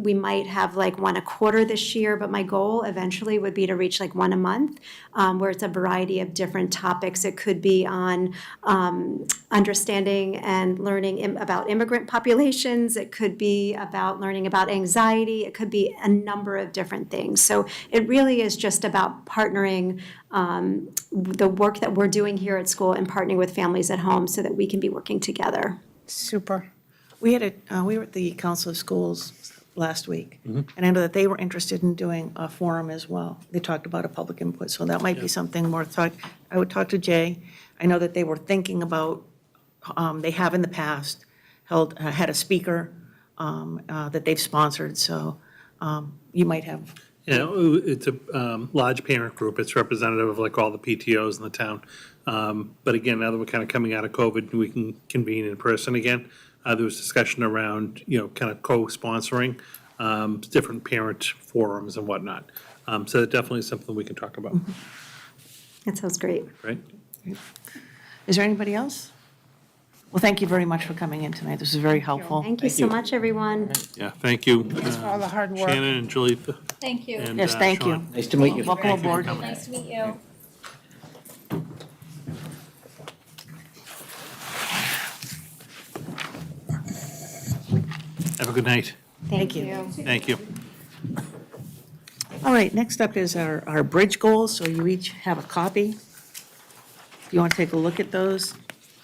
we might have like one a quarter this year, but my goal eventually would be to reach like one a month, where it's a variety of different topics. It could be on understanding and learning about immigrant populations. It could be about learning about anxiety. It could be a number of different things. So it really is just about partnering the work that we're doing here at school and partnering with families at home so that we can be working together. Super. We were at the Council of Schools last week, and I know that they were interested in doing a forum as well. They talked about a public input, so that might be something worth talk. I would talk to Jay. I know that they were thinking about, they have in the past had a speaker that they've sponsored, so you might have, Yeah, it's a large parent group. It's representative of like all the PTOs in the town. But again, now that we're kind of coming out of COVID, we can convene in person again. There was discussion around, kind of co-sponsoring different parent forums and whatnot. So that definitely is something we can talk about, That sounds great. right? is there anybody else? Well, thank you very much for coming in tonight. This is very helpful. Thank you so much, everyone. Yeah, thank you. Thanks for all the hard work. Shannon and Julie. Thank you. and, Yes, thank you. Sean. Nice to meet you. Welcome aboard. Nice to meet you. Have a good night. Thank you. Thank you. All right, next up is our bridge goals, so you each have a copy. If you want to take a look at those,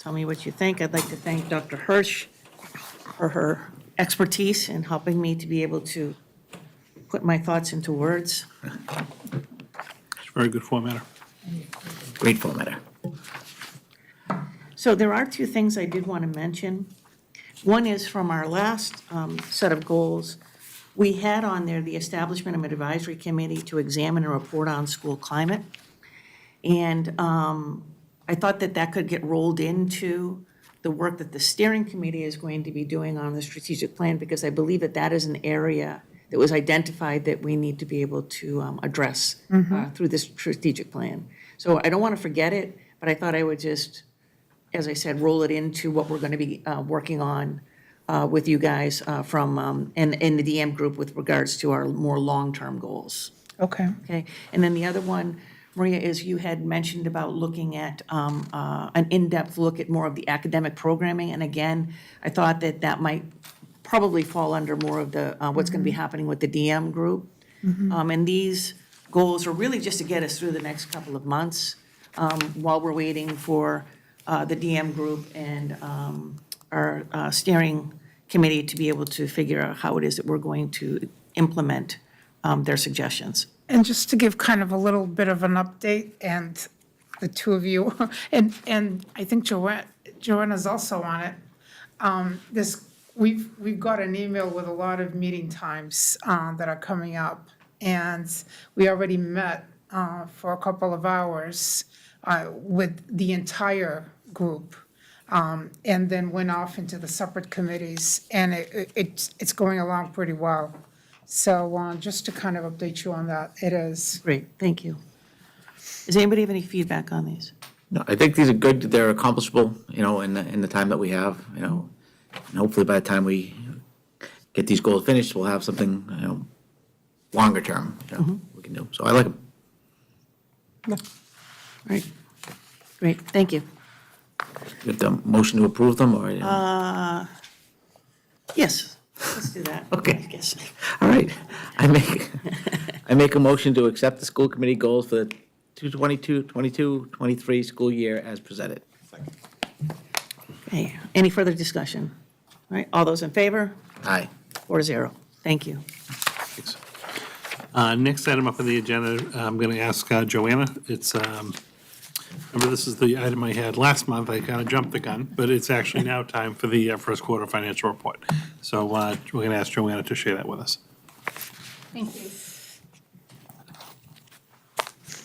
tell me what you think. I'd like to thank Dr. Hirsch for her expertise in helping me to be able to put my thoughts into words. It's a very good formatter. Great formatter. So there are two things I did want to mention. One is from our last set of goals. We had on there the establishment of an advisory committee to examine and report on school climate. And I thought that that could get rolled into the work that the steering committee is going to be doing on the strategic plan, because I believe that that is an area that was identified that we need to be able to address through this strategic plan. So I don't want to forget it, but I thought I would just, as I said, roll it into what we're going to be working on with you guys from, and the DM group with regards to our more long-term goals. Okay. Okay, and then the other one, Maria, is you had mentioned about looking at an in-depth look at more of the academic programming. And again, I thought that that might probably fall under more of the, what's going to be happening with the DM group. And these goals are really just to get us through the next couple of months while we're waiting for the DM group and our steering committee to be able to figure out how it is that we're going to implement their suggestions. And just to give kind of a little bit of an update, and the two of you, and I think Joanna's also on it. We've got an email with a lot of meeting times that are coming up, and we already met for a couple of hours with the entire group, and then went off into the separate committees, and it's going along pretty well. So just to kind of update you on that, it is. Great, thank you. Does anybody have any feedback on these? No, I think these are good, they're accomplishable, in the time that we have, and hopefully by the time we get these goals finished, we'll have something, longer term, we can do. So I like them. All right, great, thank you. You have the motion to approve them, or? Yes, let's do that. Okay. I guess. All right. I make a motion to accept the school committee goals for the 2022-23 school year as presented. Okay, any further discussion? All right, all those in favor? Aye. 4-0, thank you. Thanks. Next item up on the agenda, I'm going to ask Joanna. It's, remember, this is the item I had last month. I kind of jumped the gun, but it's actually now time for the first quarter financial report. So we're going to ask Joanna to share that with us. Thank you.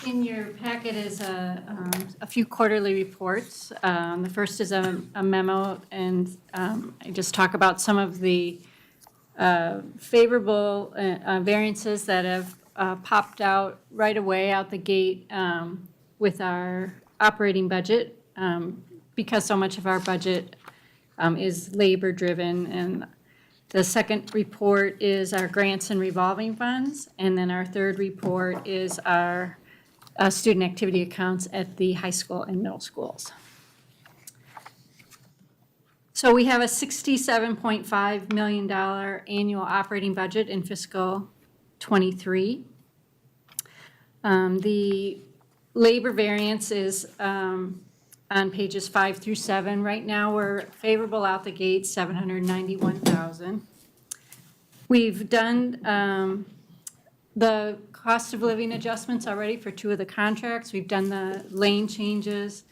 In your packet is a few quarterly reports. The first is a memo, and I just talk about some of the favorable variances that have popped out right away out the gate with our operating budget, because so much of our budget is labor-driven. And the second report is our grants and revolving funds, and then our third report is our student activity accounts at the high school and middle schools. So we have a $67.5 million annual operating budget in fiscal '23. The labor variance is on pages 5 through 7. Right now, we're favorable out the gate, $791,000. We've done the cost of living adjustments already for 2 of the contracts. We've done the lane changes.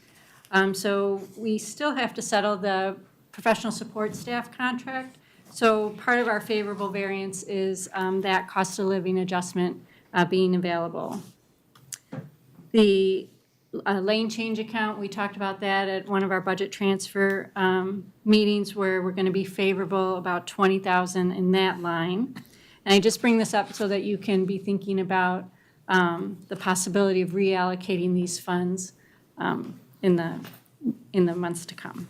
So we still have to settle the professional support staff contract, So part of our favorable variance is that cost of living adjustment being available. The lane change account, we talked about that at one of our budget transfer meetings where we're going to be favorable about $20,000 in that line. And I just bring this up so that you can be thinking about the possibility of reallocating these funds in the months to come.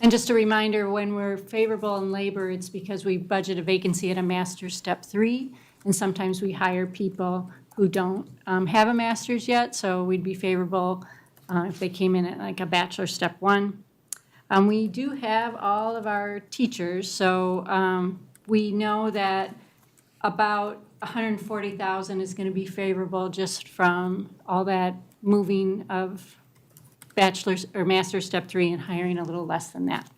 And just a reminder, when we're favorable in labor, it's because we budget a vacancy at a master's step 3, and sometimes we hire people who don't have a master's yet, so we'd be favorable if they came in at like a bachelor step 1. We do have all of our teachers, so we know that about $140,000 is going to be favorable just from all that moving of bachelor's or master's step 3 and hiring a little less than that.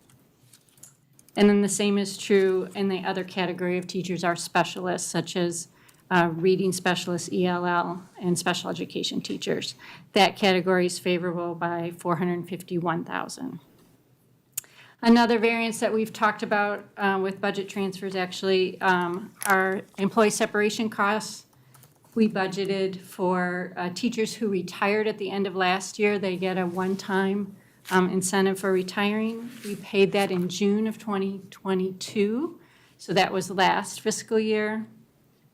And then the same is true in the other category of teachers, our specialists, such as reading specialists, ELL, and special education teachers. That category is favorable by $451,000. Another variance that we've talked about with budget transfers actually are employee separation costs. We budgeted for teachers who retired at the end of last year. They get a one-time incentive for retiring. We paid that in June of 2022, so that was last fiscal year,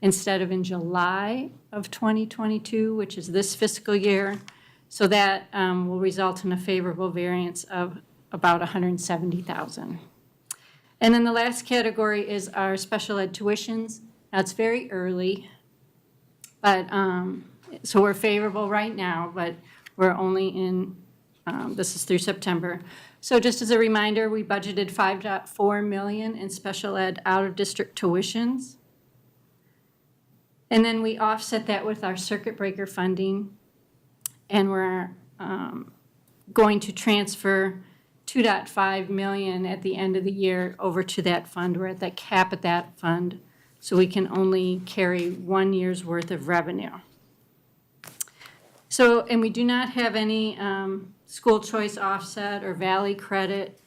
instead of in July of 2022, which is this fiscal year. So that will result in a favorable variance of about $170,000. And then the last category is our special ed tuitions. Now, it's very early. But, so we're favorable right now, but we're only in, this is through September. So just as a reminder, we budgeted $5.4 million in special ed out-of-district tuitions. And then we offset that with our circuit breaker funding. And we're going to transfer $2.5 million at the end of the year over to that fund. We're at the cap at that fund, so we can only carry 1 year's worth of revenue. So, and we do not have any school choice offset or Valley credit,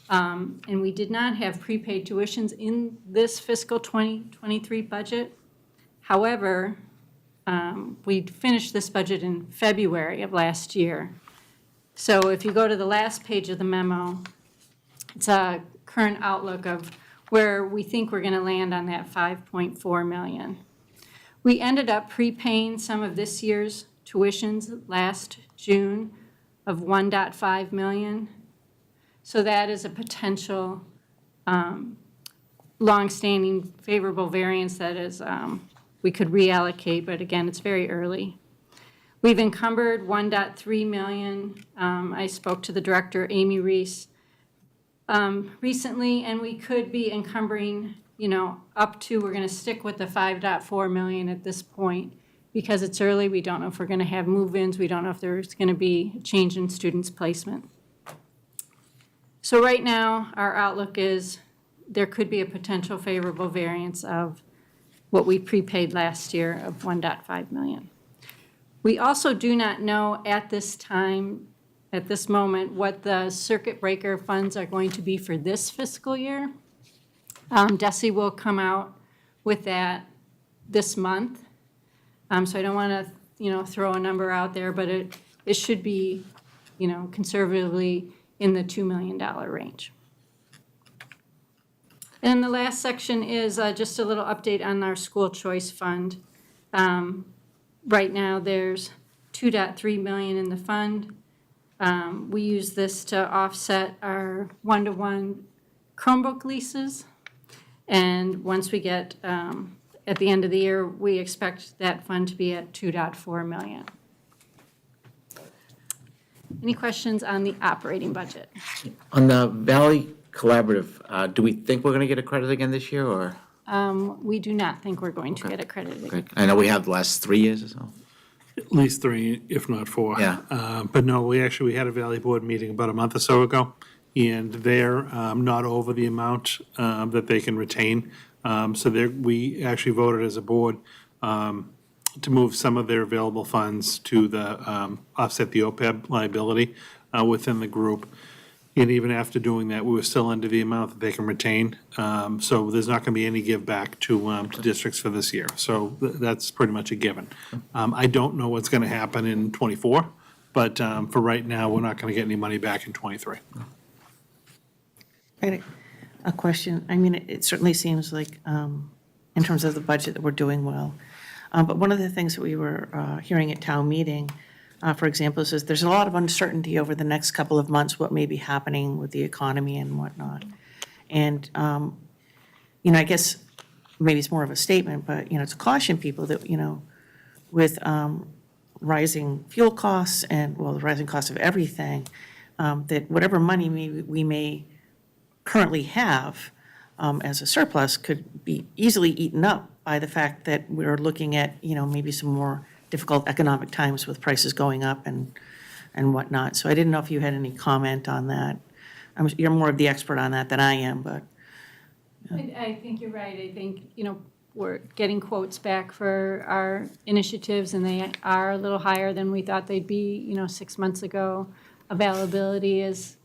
and we did not have prepaid tuitions in this fiscal 2023 budget. However, we finished this budget in February of last year. So if you go to the last page of the memo, it's a current outlook of where we think we're going to land on that $5.4 million. We ended up prepaying some of this year's tuitions last June of $1.5 million. So that is a potential longstanding favorable variance that is we could reallocate, but again, it's very early. We've encumbered $1.3 million. I spoke to the director, Amy Reese, recently, and we could be encumbering, up to, we're going to stick with the $5.4 million at this point because it's early. We don't know if we're going to have move-ins. We don't know if there's going to be a change in students' placement. So right now, our outlook is there could be a potential favorable variance of what we prepaid last year of $1.5 million. We also do not know at this time, at this moment, what the circuit breaker funds are going to be for this fiscal year. DESE will come out with that this month. So I don't want to, throw a number out there, but it should be, conservatively in the $2 million range. And the last section is just a little update on our school choice fund. Right now, there's $2.3 million in the fund. We use this to offset our one-to-one Chromebook leases. And once we get, at the end of the year, we expect that fund to be at $2.4 million. Any questions on the operating budget? On the Valley Collaborative, do we think we're going to get a credit again this year, or? We do not think we're going to get accredited. Okay. I know we have the last 3 years or so. At least 3, if not 4. Yeah. But no, we had a Valley Board meeting about a month or so ago, and they're not over the amount that they can retain. So we actually voted as a board to move some of their available funds to the offset the OPEB liability within the group. And even after doing that, we were still under the amount that they can retain. So there's not going to be any give back to districts for this year. So that's pretty much a given. I don't know what's going to happen in '24, but for right now, we're not going to get any money back in '23. I had a question. I mean, it certainly seems like, in terms of the budget, that we're doing well. But one of the things that we were hearing at town meeting, for example, is there's a lot of uncertainty over the next couple of months, what may be happening with the economy and whatnot. And, I guess maybe it's more of a statement, but, to caution people that, with rising fuel costs and, well, the rising cost of everything, that whatever money we may currently have as a surplus could be easily eaten up by the fact that we're looking at, maybe some more difficult economic times with prices going up and whatnot. So I didn't know if you had any comment on that. You're more of the expert on that than I am, but. I think you're right. I think, we're getting quotes back for our initiatives, and they are a little higher than we thought they'd be, 6 months ago. Availability is,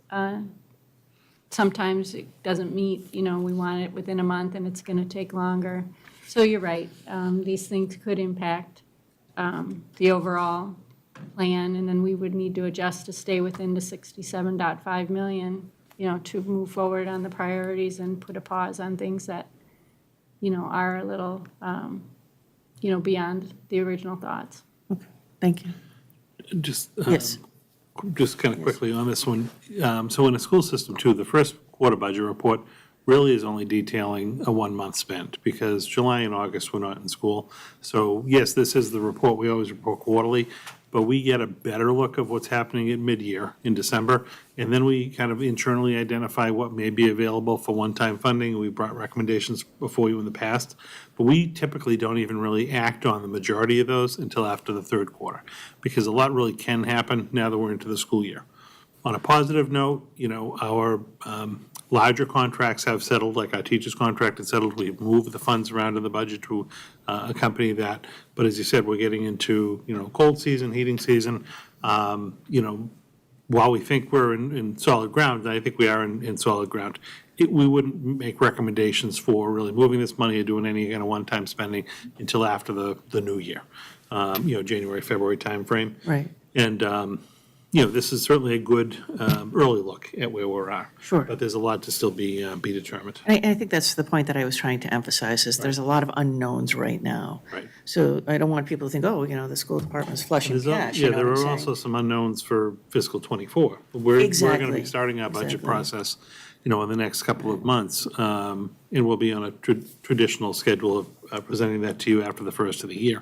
sometimes it doesn't meet, we want it within a month and it's going to take longer. So you're right. These things could impact the overall plan, and then we would need to adjust to stay within the 67.5 million, to move forward on the priorities and put a pause on things that, are a little, beyond the original thoughts. Thank you. Just, Yes. just kind of quickly on this one. So in a school system too, the first quarter budget report really is only detailing a 1 month spend, because July and August we're not in school. So yes, this is the report, we always report quarterly, but we get a better look of what's happening at mid-year in December. And then we kind of internally identify what may be available for one-time funding. We brought recommendations before you in the past, but we typically don't even really act on the majority of those until after the third quarter, because a lot really can happen now that we're into the school year. On a positive note, our larger contracts have settled, like our teachers' contract has settled. We've moved the funds around in the budget to accompany that. But as you said, we're getting into, cold season, heating season. While we think we're in solid ground, and I think we are in solid ground, we wouldn't make recommendations for really moving this money or doing any kind of one-time spending until after the new year, January, February timeframe. Right. And, this is certainly a good early look at where we are. Sure. But there's a lot to still be determined. And I think that's the point that I was trying to emphasize, is there's a lot of unknowns right now. Right. So I don't want people to think, the school department's flushing There's cash. Yeah, you know there what I'm are saying? also some unknowns for fiscal '24. We're going to Exactly. be starting our budget Exactly. process, in the next couple of months. And we'll be on a traditional schedule of presenting that to you after the first of the year.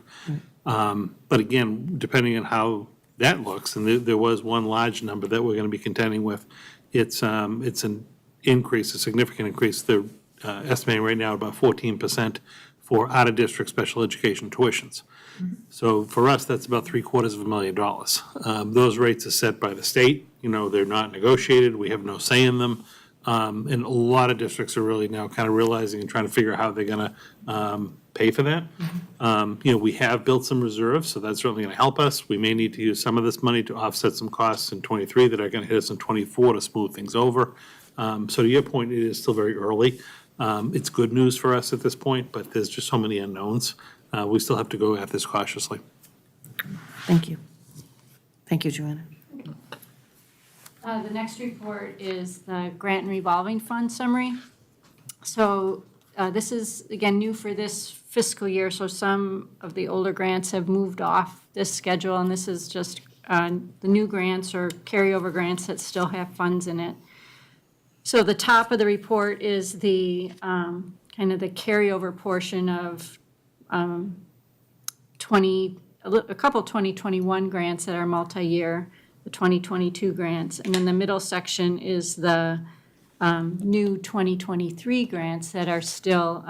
But again, depending on how that looks, and there was one large number that we're going to be contending with, it's an increase, a significant increase. They're estimating right now about 14% for out-of-district special education tuitions. So for us, that's about $750,000. Those rates are set by the state. They're not negotiated. We have no say in them. And a lot of districts are really now kind of realizing and trying to figure out how they're going to pay for that. We have built some reserves, so that's certainly going to help us. We may need to use some of this money to offset some costs in '23 that are going to hit us in '24 to smooth things over. So to your point, it is still very early. It's good news for us at this point, but there's just so many unknowns. We still have to go at this cautiously. Thank you. Thank you, Joanna. The next report is the grant and revolving fund summary. So this is, again, new for this fiscal year, so some of the older grants have moved off this schedule, and this is just the new grants or carryover grants that still have funds in it. So the top of the report is the kind of the carryover portion of a couple 2021 grants that are multi-year, the 2022 grants, and then the middle section is the new 2023 grants that are still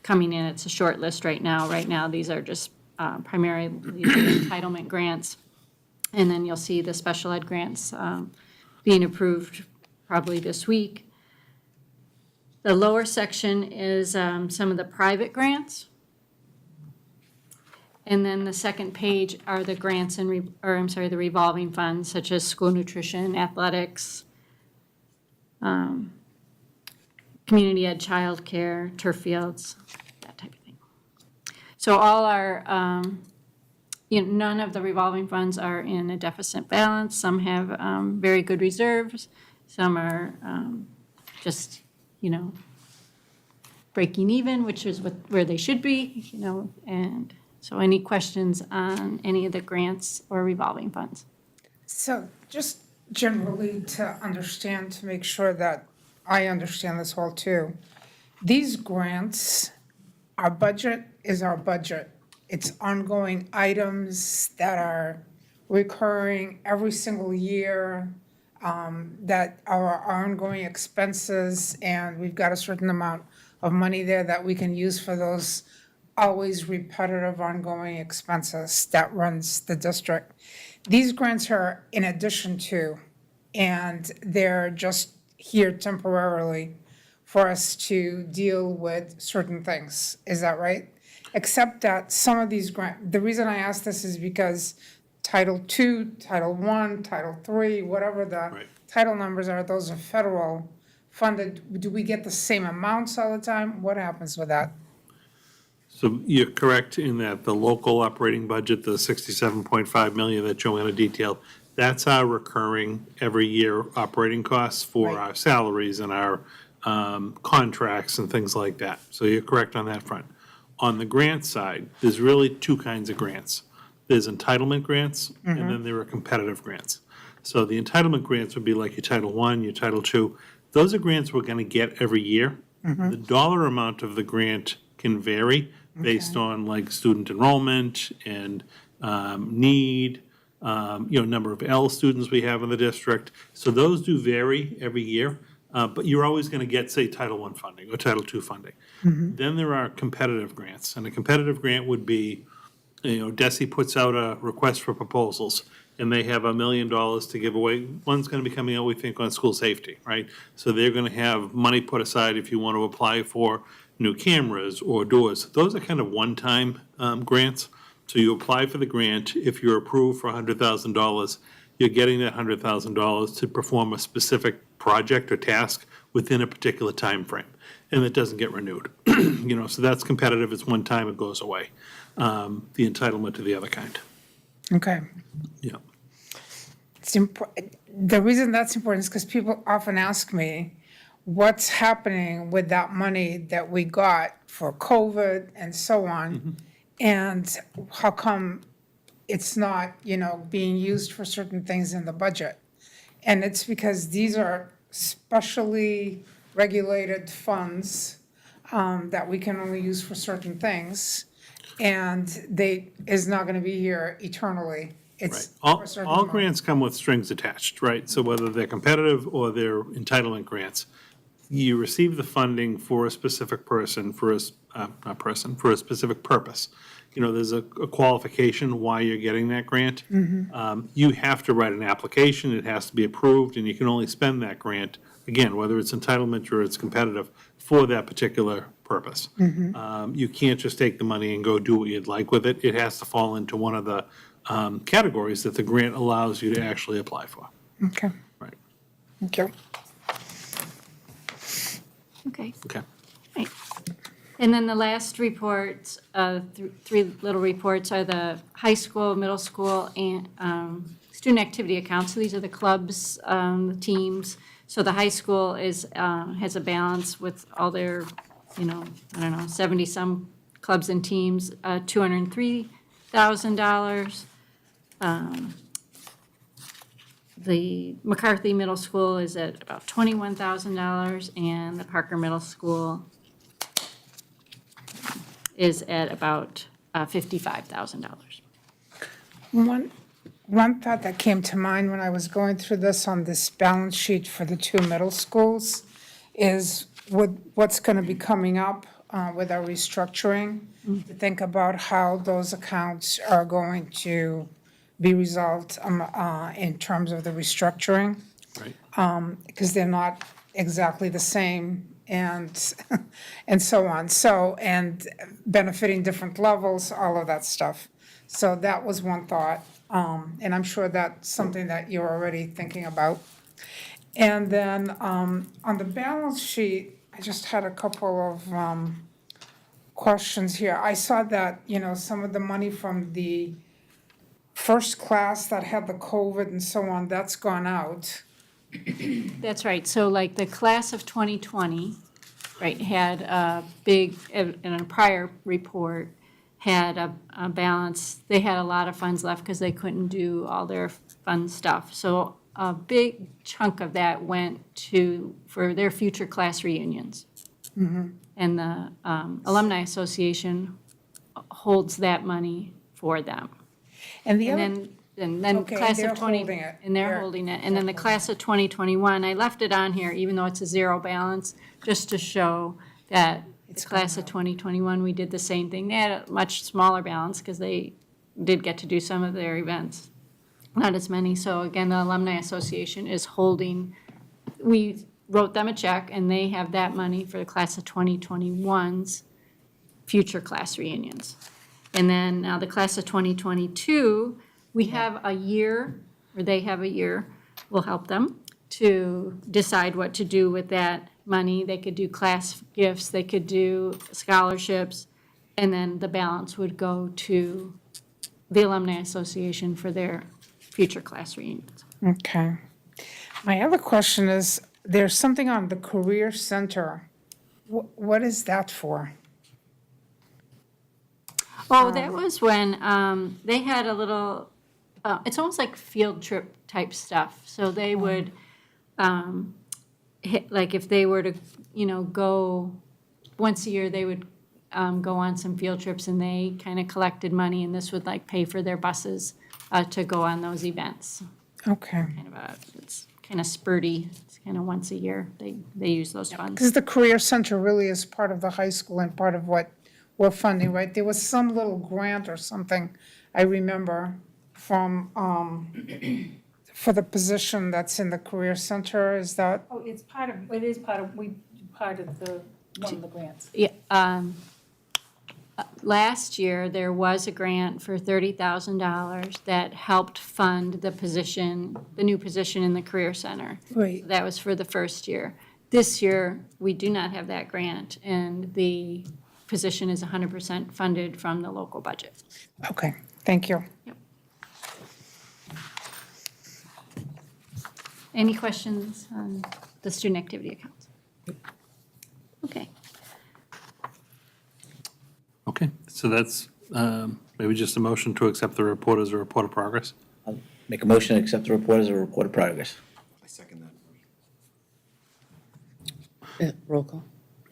coming in. It's a short list right now. Right now, these are just primarily entitlement grants. And then you'll see the special ed grants being approved probably this week. The lower section is some of the private grants. And then the second page are the grants and, the revolving funds, such as school nutrition, athletics, community ed, childcare, turf fields, that type of thing. So all our, none of the revolving funds are in a deficit balance. Some have very good reserves. Some are just, breaking even, which is where they should be, and so any questions on any of the grants or revolving funds? So just generally to understand, to make sure that I understand this well too, these grants, our budget is our budget. It's ongoing items that are recurring every single year, that are our ongoing expenses, and we've got a certain amount of money there that we can use for those always repetitive ongoing expenses that runs the district. These grants are in addition to, and they're just here temporarily for us to deal with certain things. Is that right? Except that some of these the reason I ask this is because Title II, Title I, Title III, whatever the Right. title numbers are, those are federal funded. Do we get the same amounts all the time? What happens with that? So you're correct in that the local operating budget, the 67.5 million that Joanna detailed, that's our recurring every year operating costs for Right. our salaries and our contracts and things like that. So you're correct on that front. On the grant side, there's really two kinds of grants. There's entitlement grants, and then there are competitive grants. So the entitlement grants would be like your Title I, your Title II. Those are grants we're going to get every year. The dollar amount of the grant can vary based on like student enrollment and need, number of L students we have in the district. So those do vary every year, but you're always going to get, say, Title I funding or Title II funding. Then there are competitive grants, and a competitive grant would be, DESI puts out a request for proposals, and they have $1 million to give away. One's going to be coming out, we think, on school safety, right? So they're going to have money put aside if you want to apply for new cameras or doors. Those are kind of one-time grants. So you apply for the grant. If you're approved for $100,000, you're getting that $100,000 to perform a specific project or task within a particular time frame, and it doesn't get renewed. So that's competitive. It's one time, it goes away. The entitlement to the other kind. Okay. Yeah. The reason that's important is because people often ask me, what's happening with that money that we got for COVID and so on? And how come it's not, being used for certain things in the budget? And it's because these are specially regulated funds that we can only use for certain things. And is not going to be here eternally. It's Right. for a certain All amount. grants come with strings attached, right? So whether they're competitive or they're entitlement grants, you receive the funding for a specific person, for a specific purpose. There's a qualification why you're getting that grant. You have to write an application, it has to be approved, and you can only spend that grant, again, whether it's entitlement or it's competitive, for that particular purpose. You can't just take the money and go do what you'd like with it. It has to fall into one of the categories that the grant allows you to actually apply for. Okay, Right, thank you. Okay. okay. Right. And then the last reports, three little reports, are the high school, middle school, and student activity accounts. So these are the clubs, the teams. So the high school has a balance with all their, 70-some clubs and teams, $203,000. The Mccarthy Middle School is at about $21,000, and the Parker Middle School is at about $55,000. One thought that came to mind when I was going through this on this balance sheet for the two middle schools is with what's going to be coming up with our restructuring, to think about how those accounts are going to be resolved in terms of the restructuring, Right. because they're not exactly the same and so on. So, and benefiting different levels, all of that stuff. So that was one thought, and I'm sure that's something that you're already thinking about. And then, on the balance sheet, I just had a couple of, questions here. I saw that, some of the money from the first class that had the COVID and so on, that's gone out. That's right. So like the class of 2020, right, had a big, in a prior report, had a balance. They had a lot of funds left because they couldn't do all their fun stuff. So a big chunk of that went for their future class reunions. And the Alumni Association holds that money for them. And the And other, then Okay, class they're of 20. holding it. And they're They're- holding it. And then the class of 2021, I left it on here, even though it's a zero balance, just to show that the class of 2021, we did the same thing. They had a much smaller balance because they did get to do some of their events, not as many. So again, the Alumni Association is holding, we wrote them a check, and they have that money for the class of 2021's future class reunions. And then now the class of 2022, we have a year, or they have a year, we'll help them to decide what to do with that money. They could do class gifts, they could do scholarships, and then the balance would go to the Alumni Association for their future class reunions. okay. My other question is, there's something on the Career Center. What is that for? Oh, that was when they had a little, it's almost like field trip type stuff. So they would, like if they were to, go, once a year, they would go on some field trips, and they kind of collected money, and this would like pay for their buses to go on those events. Okay. It's kind of spurty, it's kind of once a year, they use those funds. Because the Career Center really is part of the high school and part of what we're funding, right? There was some little grant or something, I remember, from, for the position that's in the Career Center, is that? Oh, it is part of one of the grants. Yeah, last year, there was a grant for $30,000 that helped fund the new position in the Career Center. Right. That was for the first year. This year, we do not have that grant, and the position is 100% funded from the local budget. Okay, thank you. Any questions on the student activity accounts? Okay. Okay, so that's maybe just a motion to accept the report as a report of progress. I'll make a motion to accept the report as a report of progress. I second that. Roll call.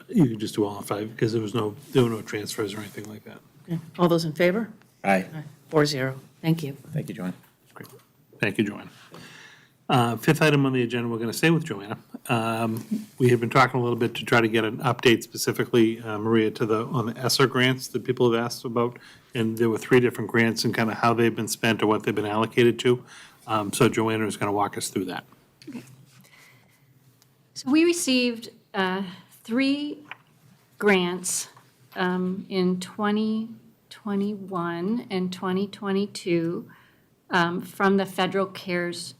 You can just do all in five, because there were no transfers or anything like that. Okay. All those in favor? Aye. 4-0. Thank you. Thank you, Joanne. Great. Thank you, Joanna. Fifth item on the agenda, we're going to stay with Joanna. We have been talking a little bit to try to get an update specifically, Maria, on the Esser grants that people have asked about. And there were 3 different grants and kind of how they've been spent or what they've been allocated to. So Joanna is going to walk us through that. So we received 3 grants in 2021 and 2022 from the Federal CARES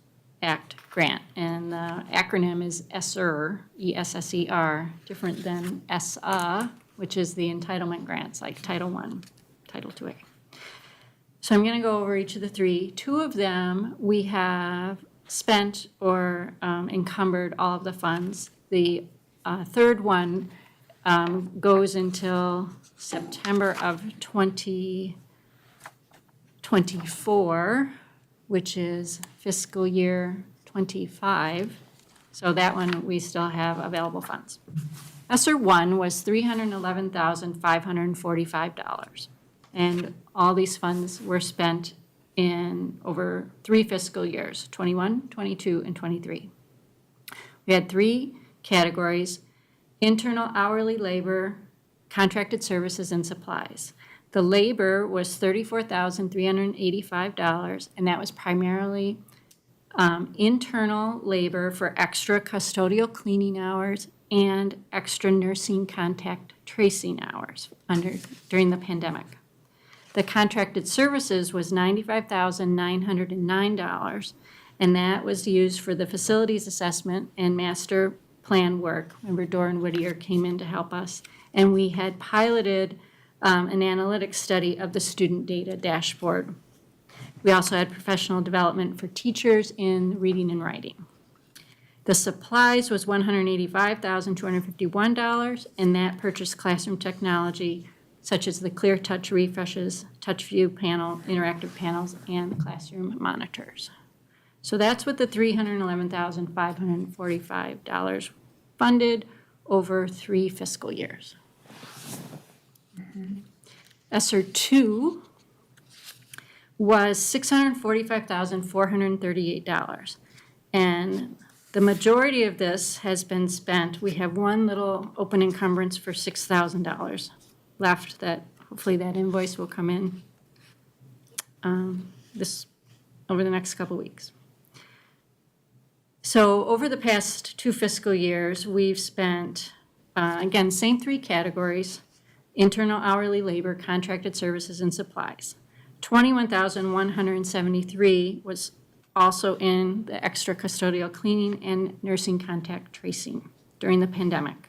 Act grant. And the acronym is ESSER, E-S-S-E-R, different than ESSA, which is the entitlement grants, like Title I, Title IIA. So I'm going to go over each of the 3. 2 of them, we have spent or encumbered all of the funds. The third one goes until September of 2024, which is fiscal year '25. So that one, we still have available funds. ESSER 1 was $311,545. And all these funds were spent in over 3 fiscal years, 21, 22, and 23. We had 3 categories: internal hourly labor, contracted services, and supplies. The labor was $34,385, and that was primarily internal labor for extra custodial cleaning hours and extra nursing contact tracing hours during the pandemic. The contracted services was $95,909, And that was used for the facilities assessment and master plan work. Remember, Doran Whittier came in to help us. And we had piloted an analytics study of the student data dashboard. We also had professional development for teachers in reading and writing. The supplies was $185,251, and that purchased classroom technology such as the Clear Touch refreshes, Touch View panel, interactive panels, and classroom monitors. So that's what the $311,545 funded over 3 fiscal years. ESSER 2 was $645,438. And the majority of this has been spent. We have one little open encumbrance for $6,000 left that hopefully that invoice will come in over the next couple weeks. So over the past 2 fiscal years, we've spent, again, same 3 categories: internal hourly labor, contracted services, and supplies. $21,173 was also in the extra custodial cleaning and nursing contact tracing during the pandemic.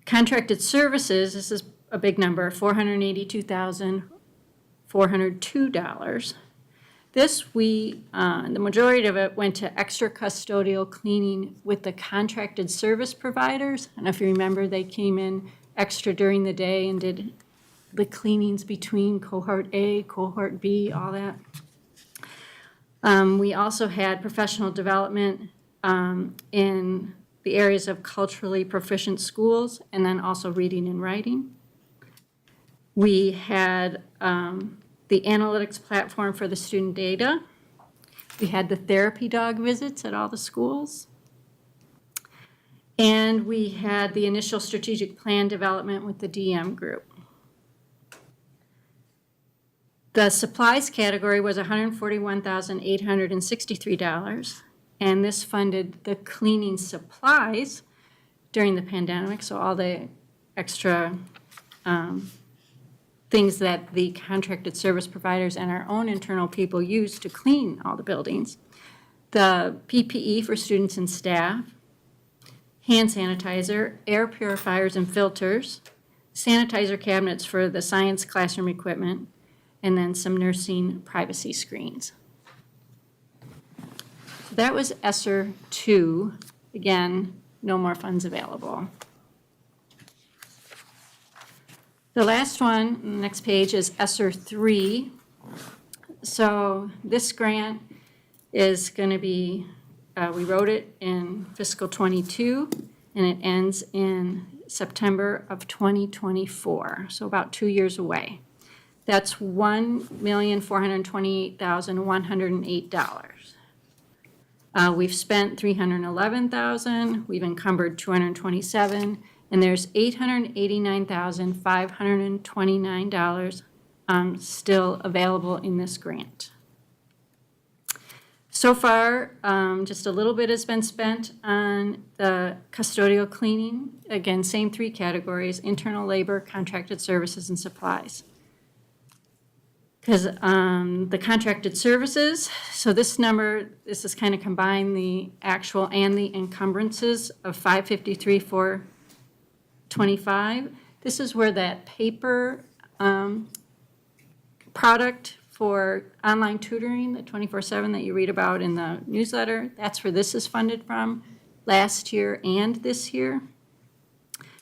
Contracted services, this is a big number, $482,402. This, the majority of it went to extra custodial cleaning with the contracted service providers. I don't know if you remember, they came in extra during the day and did the cleanings between cohort A, cohort B, all that. We also had professional development in the areas of culturally proficient schools, and then also reading and writing. We had the analytics platform for the student data. We had the therapy dog visits at all the schools. And we had the initial strategic plan development with the DM group. The supplies category was $141,863, and this funded the cleaning supplies during the pandemic, so all the extra things that the contracted service providers and our own internal people use to clean all the buildings. The PPE for students and staff, hand sanitizer, air purifiers and filters, sanitizer cabinets for the science classroom equipment, and then some nursing privacy screens. So that was ESSER 2. Again, no more funds available. The last one, next page, is ESSER 3. So this grant is going to be, we wrote it in fiscal '22, and it ends in September of 2024, so about 2 years away. That's $1,428,108. We've spent $311,000. We've encumbered $227,000, and there's $889,529 still available in this grant. So far, just a little bit has been spent on the custodial cleaning. Again, same 3 categories: internal labor, contracted services, and supplies. Because the contracted services, so this number, this is kind of combined the actual and the encumbrances of $553,425. This is where that paper product for online tutoring, the 24/7 that you read about in the newsletter, that's where this is funded from last year and this year.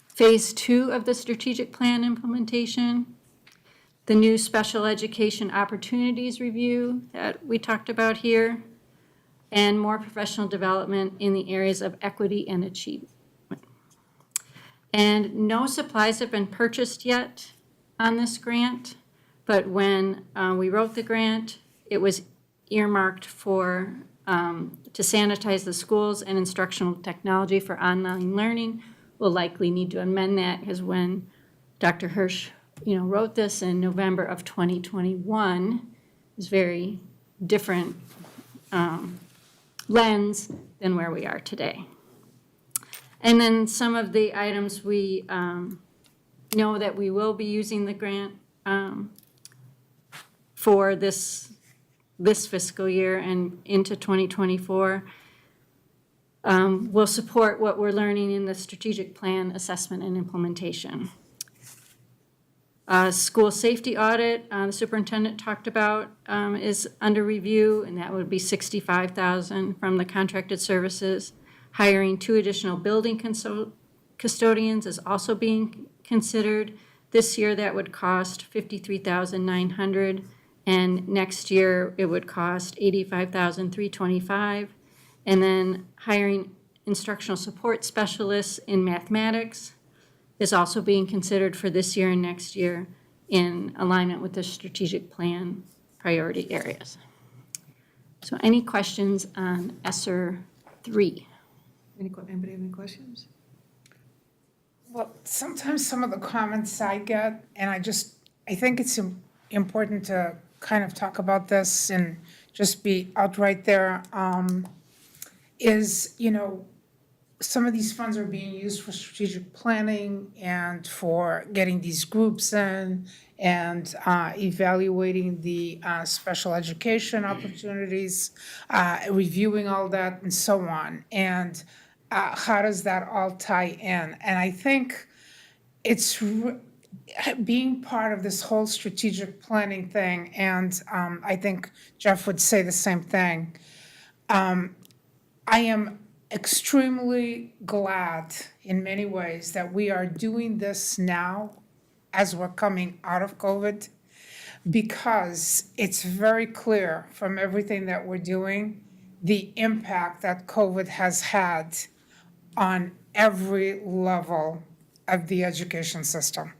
Phase 2 of the strategic plan implementation, the new special education opportunities review that we talked about here, and more professional development in the areas of equity and achievement. And no supplies have been purchased yet on this grant, but when we wrote the grant, it was earmarked for to sanitize the schools and instructional technology for online learning. We'll likely need to amend that because when Dr. Hirsch wrote this in November of 2021, it was very different lens than where we are today. And then some of the items we know that we will be using the grant for this this fiscal year and into 2024 will support what we're learning in the strategic plan assessment and implementation. School safety audit, the superintendent talked about, is under review, and that would be $65,000 from the contracted services. Hiring 2 additional building custodians is also being considered. This year, that would cost $53,900, and next year, it would cost $85,325. And then hiring instructional support specialists in mathematics is also being considered for this year and next year in alignment with the strategic plan priority areas. So any questions on Esser 3? Anybody have any questions? Well, sometimes some of the comments I get, and I think it's important to kind of talk about this and just be outright there, is, some of these funds are being used for strategic planning and for getting these groups in and evaluating the special education opportunities, reviewing all that and so on. And how does that all tie in? And I think it's being part of this whole strategic planning thing, and I think Jeff would say the same thing. I am extremely glad in many ways that we are doing this now as we're coming out of COVID, because it's very clear from everything that we're doing, the impact that COVID has had on every level of the education system.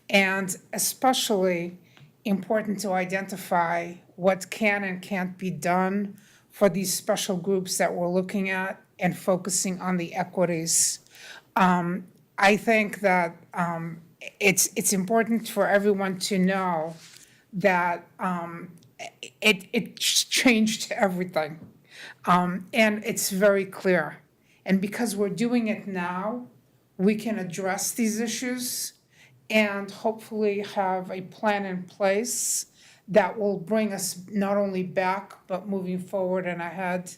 And especially important to identify what can and can't be done for these special groups that we're looking at and focusing on the equities. I think that it's important for everyone to know that it changed everything. And it's very clear. And because we're doing it now, we can address these issues and hopefully have a plan in place that will bring us not only back, but moving forward and ahead,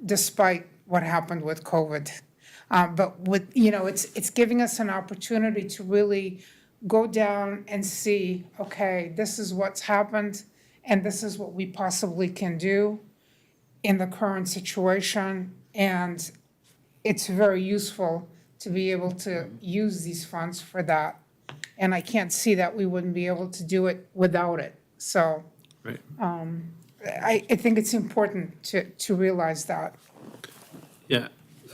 despite what happened with COVID. But with, it's giving us an opportunity to really go down and see, okay, this is what's happened, and this is what we possibly can do in the current situation. And it's very useful to be able to use these funds for that. And I can't see that we wouldn't be able to do it without it. So Right. I think it's important to realize that. Yeah,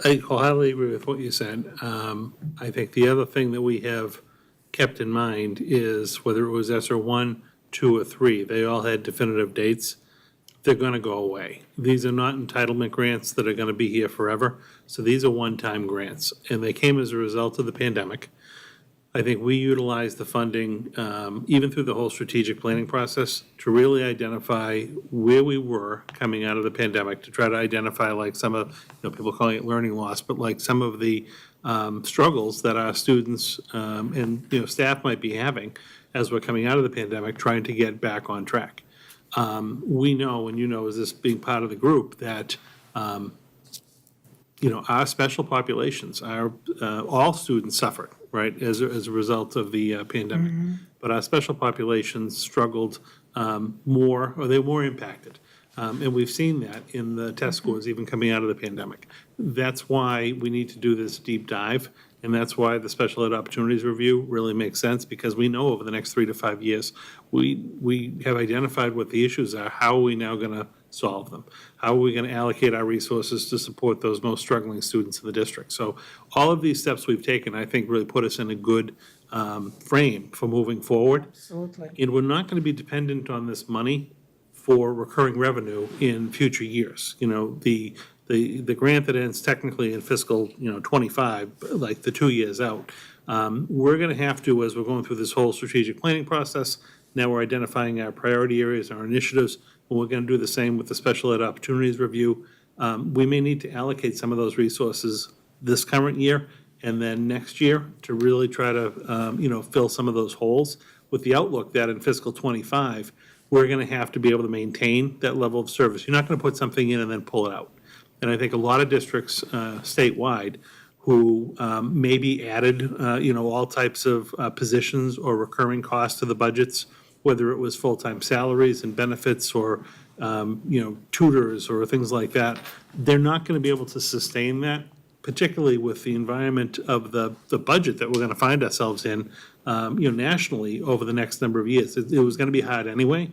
I wholeheartedly agree with what you said. I think the other thing that we have kept in mind is whether it was ESSER 1, 2, or 3, they all had definitive dates. They're going to go away. These are not entitlement grants that are going to be here forever. So these are one-time grants, and they came as a result of the pandemic. I think we utilized the funding, even through the whole strategic planning process, to really identify where we were coming out of the pandemic, to try to identify like some of, people calling it learning loss, but like some of the struggles that our students and, staff might be having as we're coming out of the pandemic, trying to get back on track. We know, and as this being part of the group, that our special populations, all students suffered, right, as a result of the pandemic. But our special populations struggled more, or they were more impacted. And we've seen that in the test scores, even coming out of the pandemic. That's why we need to do this deep dive, and that's why the Special Ed Opportunities Review really makes sense, because we know over the next 3 to 5 years, we have identified what the issues are. How are we now going to solve them? How are we going to allocate our resources to support those most struggling students in the district? So all of these steps we've taken, I think, really put us in a good frame for moving forward. Absolutely. And we're not going to be dependent on this money for recurring revenue in future years. The grant that ends technically in fiscal, 25, like the 2 years out, we're going to have to, as we're going through this whole strategic planning process, now we're identifying our priority areas, our initiatives, and we're going to do the same with the Special Ed Opportunities Review. We may need to allocate some of those resources this current year and then next year to really try to, fill some of those holes, with the outlook that in fiscal '25, we're gonna have to be able to maintain that level of service. You're not gonna put something in and then pull it out. And I think a lot of districts statewide who maybe added, all types of positions or recurring costs to the budgets, whether it was full-time salaries and benefits or, tutors or things like that, they're not going to be able to sustain that, particularly with the environment of the budget that we're going to find ourselves in, nationally over the next number of years. It was going to be hard anyway.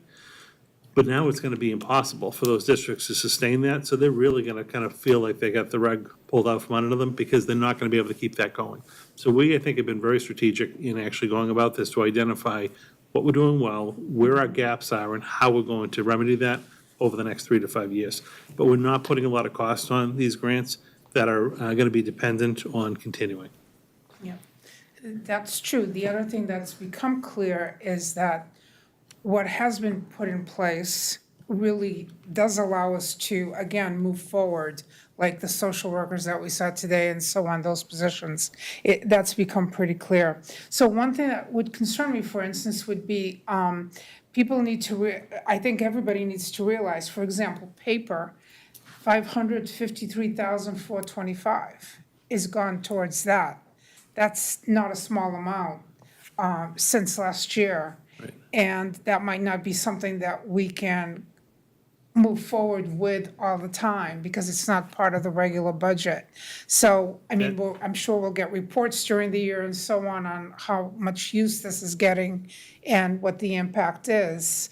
But now it's going to be impossible for those districts to sustain that, so they're really going to kind of feel like they got the rug pulled out from under them because they're not going to be able to keep that going. So we, I think, have been very strategic in actually going about this to identify what we're doing well, where our gaps are, and how we're going to remedy that over the next 3 to 5 years. But we're not putting a lot of cost on these grants that are going to be dependent on continuing. Yeah, that's true. The other thing that's become clear is that what has been put in place really does allow us to, again, move forward, like the social workers that we saw today and so on, those positions. That's become pretty clear. So one thing that would concern me, for instance, would be people need to, I think everybody needs to realize, for example, paper, $553,425 is gone towards that. That's not a small amount since last year. Right. And that might not be something that we can move forward with all the time because it's not part of the regular budget. So, I mean, I'm sure we'll get reports during the year and so on how much use this is getting and what the impact is.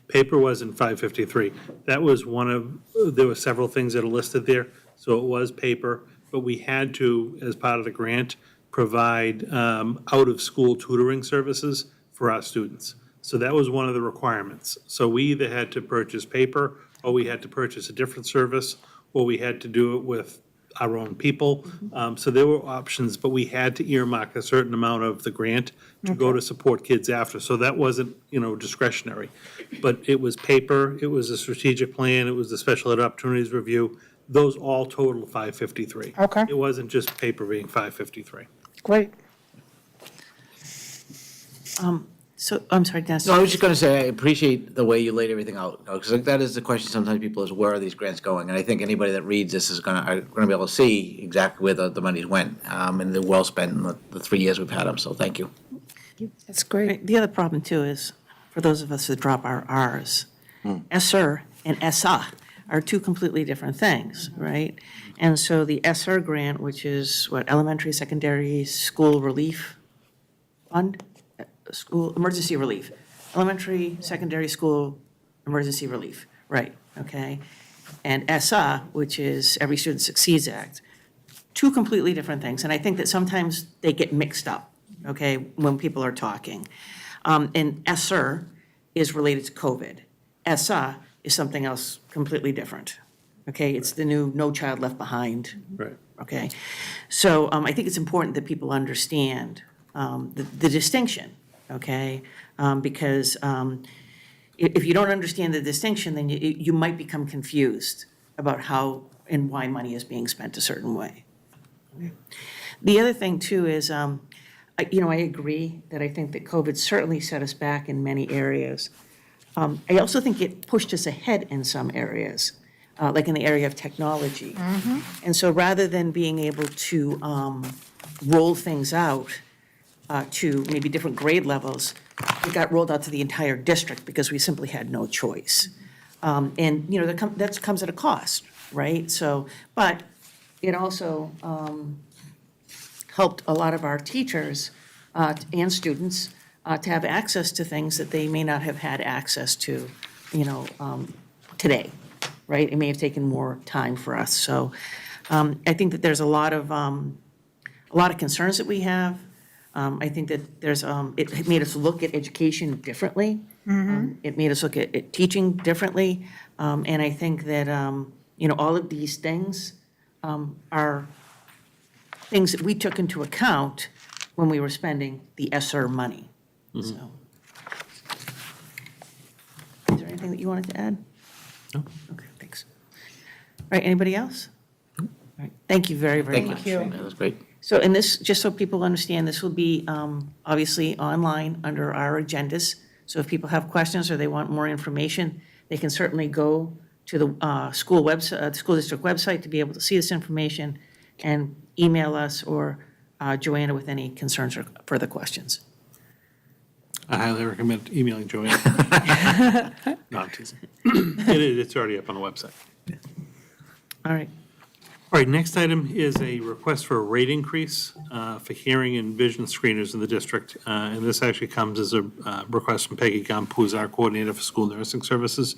Paper wasn't 553. That was there were several things that are listed there. So it was paper, but we had to, as part of the grant, provide out-of-school tutoring services for our students. So that was one of the requirements. So we either had to purchase paper, or we had to purchase a different service, or we had to do it with our own people. So there were options, but we had to earmark a certain amount of the grant to go to support kids after. So that wasn't, discretionary. But it was paper, it was a strategic plan, it was the special ed opportunities review. Those all total 553. Okay. It wasn't just paper being 553. Great. So, I'm sorry, Dennis. No, I was just gonna say, I appreciate the way you laid everything out, because that is the question sometimes people is, where are these grants going? And I think anybody that reads this are gonna be able to see exactly where the monies went, and they're well spent in the 3 years we've had them, so thank you. That's great. Right, the other problem too is, for those of us that drop our Rs, Esser and Essa are two completely different things, right? And so the Esser grant, which is elementary, secondary, school relief fund? School, emergency relief, elementary, secondary school, emergency relief, right, okay? And ESSA, which is Every Student Succeeds Act, two completely different things, and I think that sometimes they get mixed up, okay, when people are talking. And ESSER is related to COVID. ESSA is something else completely different, okay? It's the new No Child Left Behind. Right. Okay? So I think it's important that people understand the distinction, okay? Because if you don't understand the distinction, then you might become confused about how and why money is being spent a certain way. Okay. The other thing too is, I agree that I think that COVID certainly set us back in many areas. I also think it pushed us ahead in some areas, like in the area of technology. And so rather than being able to roll things out to maybe different grade levels, it got rolled out to the entire district because we simply had no choice. And, that comes at a cost, right? So, but it also helped a lot of our teachers and students to have access to things that they may not have had access to, today, right? It may have taken more time for us. So I think that there's a lot of concerns that we have. I think that there's, it made us look at education differently. It made us look at teaching differently. And I think that, all of these things are things that we took into account when we were spending the ESSER money. So, is there anything that you wanted to add? No. Okay, thanks. All right, anybody else? All right, thank you very, very much. Thank you. That was great. So, and this, just so people understand, this will be obviously online under our agendas. So if people have questions or they want more information, they can certainly go to the school website, the school district website to be able to see this information and email us or Joanna with any concerns or further questions. I highly recommend emailing Joanne. No, I'm teasing. It's already up on the website. All right. All right, next item is a request for a rate increase for hearing and vision screeners in the district. And this actually comes as a request from Peggy Gump, who's our coordinator for school nursing services.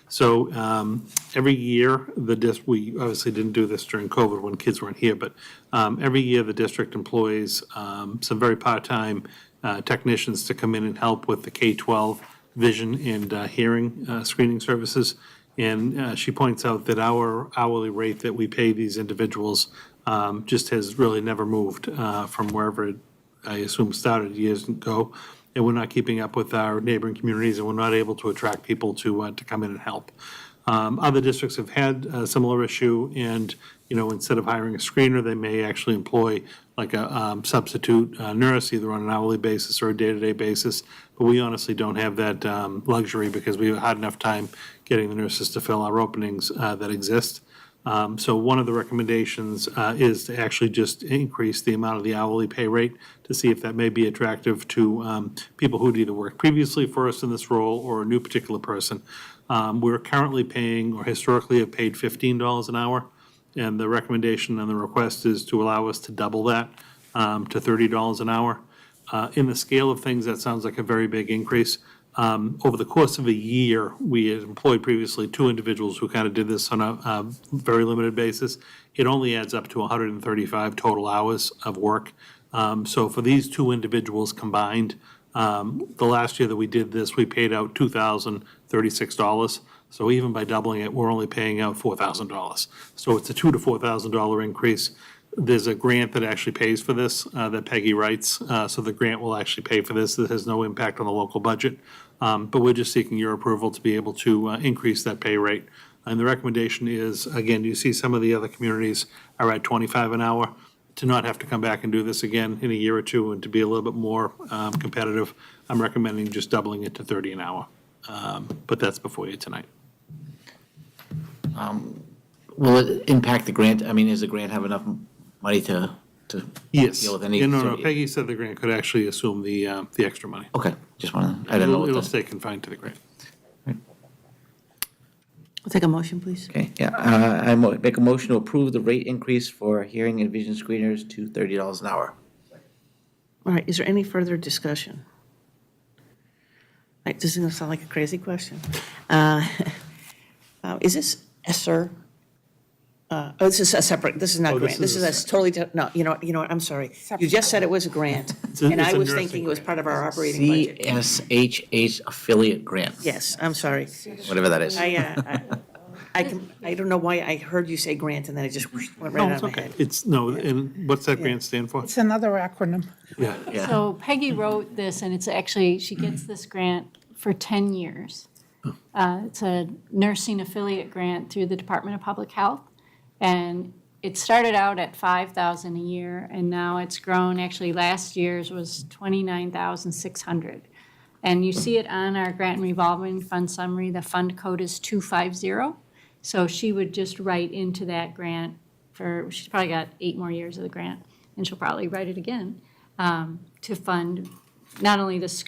So every year, we obviously didn't do this during COVID when kids weren't here, but every year the district employs some very part-time technicians to come in and help with the K-12 vision and hearing screening services. And she points out that our hourly rate that we pay these individuals just has really never moved from wherever it, I assume, started years ago. And we're not keeping up with our neighboring communities, and we're not able to attract people to come in and help. Other districts have had a similar issue, and, instead of hiring a screener, they may actually employ like a substitute nurse, either on an hourly basis or a day-to-day basis. But we honestly don't have that luxury because we've had enough time getting the nurses to fill our openings that exist. So one of the recommendations is to actually just increase the amount of the hourly pay rate to see if that may be attractive to people who'd either worked previously for us in this role or a new particular person. We're currently paying, or historically have paid, $15 an hour. And the recommendation and the request is to allow us to double that to $30 an hour. In the scale of things, that sounds like a very big increase. Over the course of a year, we had employed previously 2 individuals who kind of did this on a very limited basis. It only adds up to 135 total hours of work. So for these 2 individuals combined, the last year that we did this, we paid out $2,036. So even by doubling it, we're only paying out $4,000. So it's a $2,000 to $4,000 increase. There's a grant that actually pays for this, that Peggy writes, so the grant will actually pay for this. This has no impact on the local budget, but we're just seeking your approval to be able to increase that pay rate. And the recommendation is, again, you see some of the other communities are at 25 an hour. To not have to come back and do this again in a year or two and to be a little bit more competitive, I'm recommending just doubling it to 30 an hour. But that's before you tonight. Will it impact the grant? I mean, does the grant have enough money to Yes. deal with any? Yeah, no, Peggy said the grant could actually assume the extra money. Okay, just want to, I didn't know. It'll stay confined to the grant. I'll take a motion, please. Okay, yeah, make a motion to approve the rate increase for hearing and vision screeners to $30 an hour. All right, is there any further discussion? Right, this is going to sound like a crazy question. Is this Esser? This is a separate, this is not Oh, this grant. This is is a totally, no, you know what, I'm sorry. You just said it was a grant, a- and I it's a was nursing thinking it was grant. part of our operating budget. CSHH affiliate grant. Yes, I'm sorry. Whatever that is. I don't know why I heard you say grant, and then it just went right No, out it's of my okay. head. It's, no, and what's that grant stand for? It's another acronym. Yeah. Yeah. So Peggy wrote this, and it's actually, she gets this grant for 10 years. It's a nursing affiliate grant through the Department of Public Health. And it started out at $5,000 a year, and now it's grown. Actually, last year's was $29,600. And you see it on our grant and revolving fund summary. The fund code is 250. So she would just write into that grant for, she's probably got 8 more years of the grant, and she'll probably write it again, to fund not only the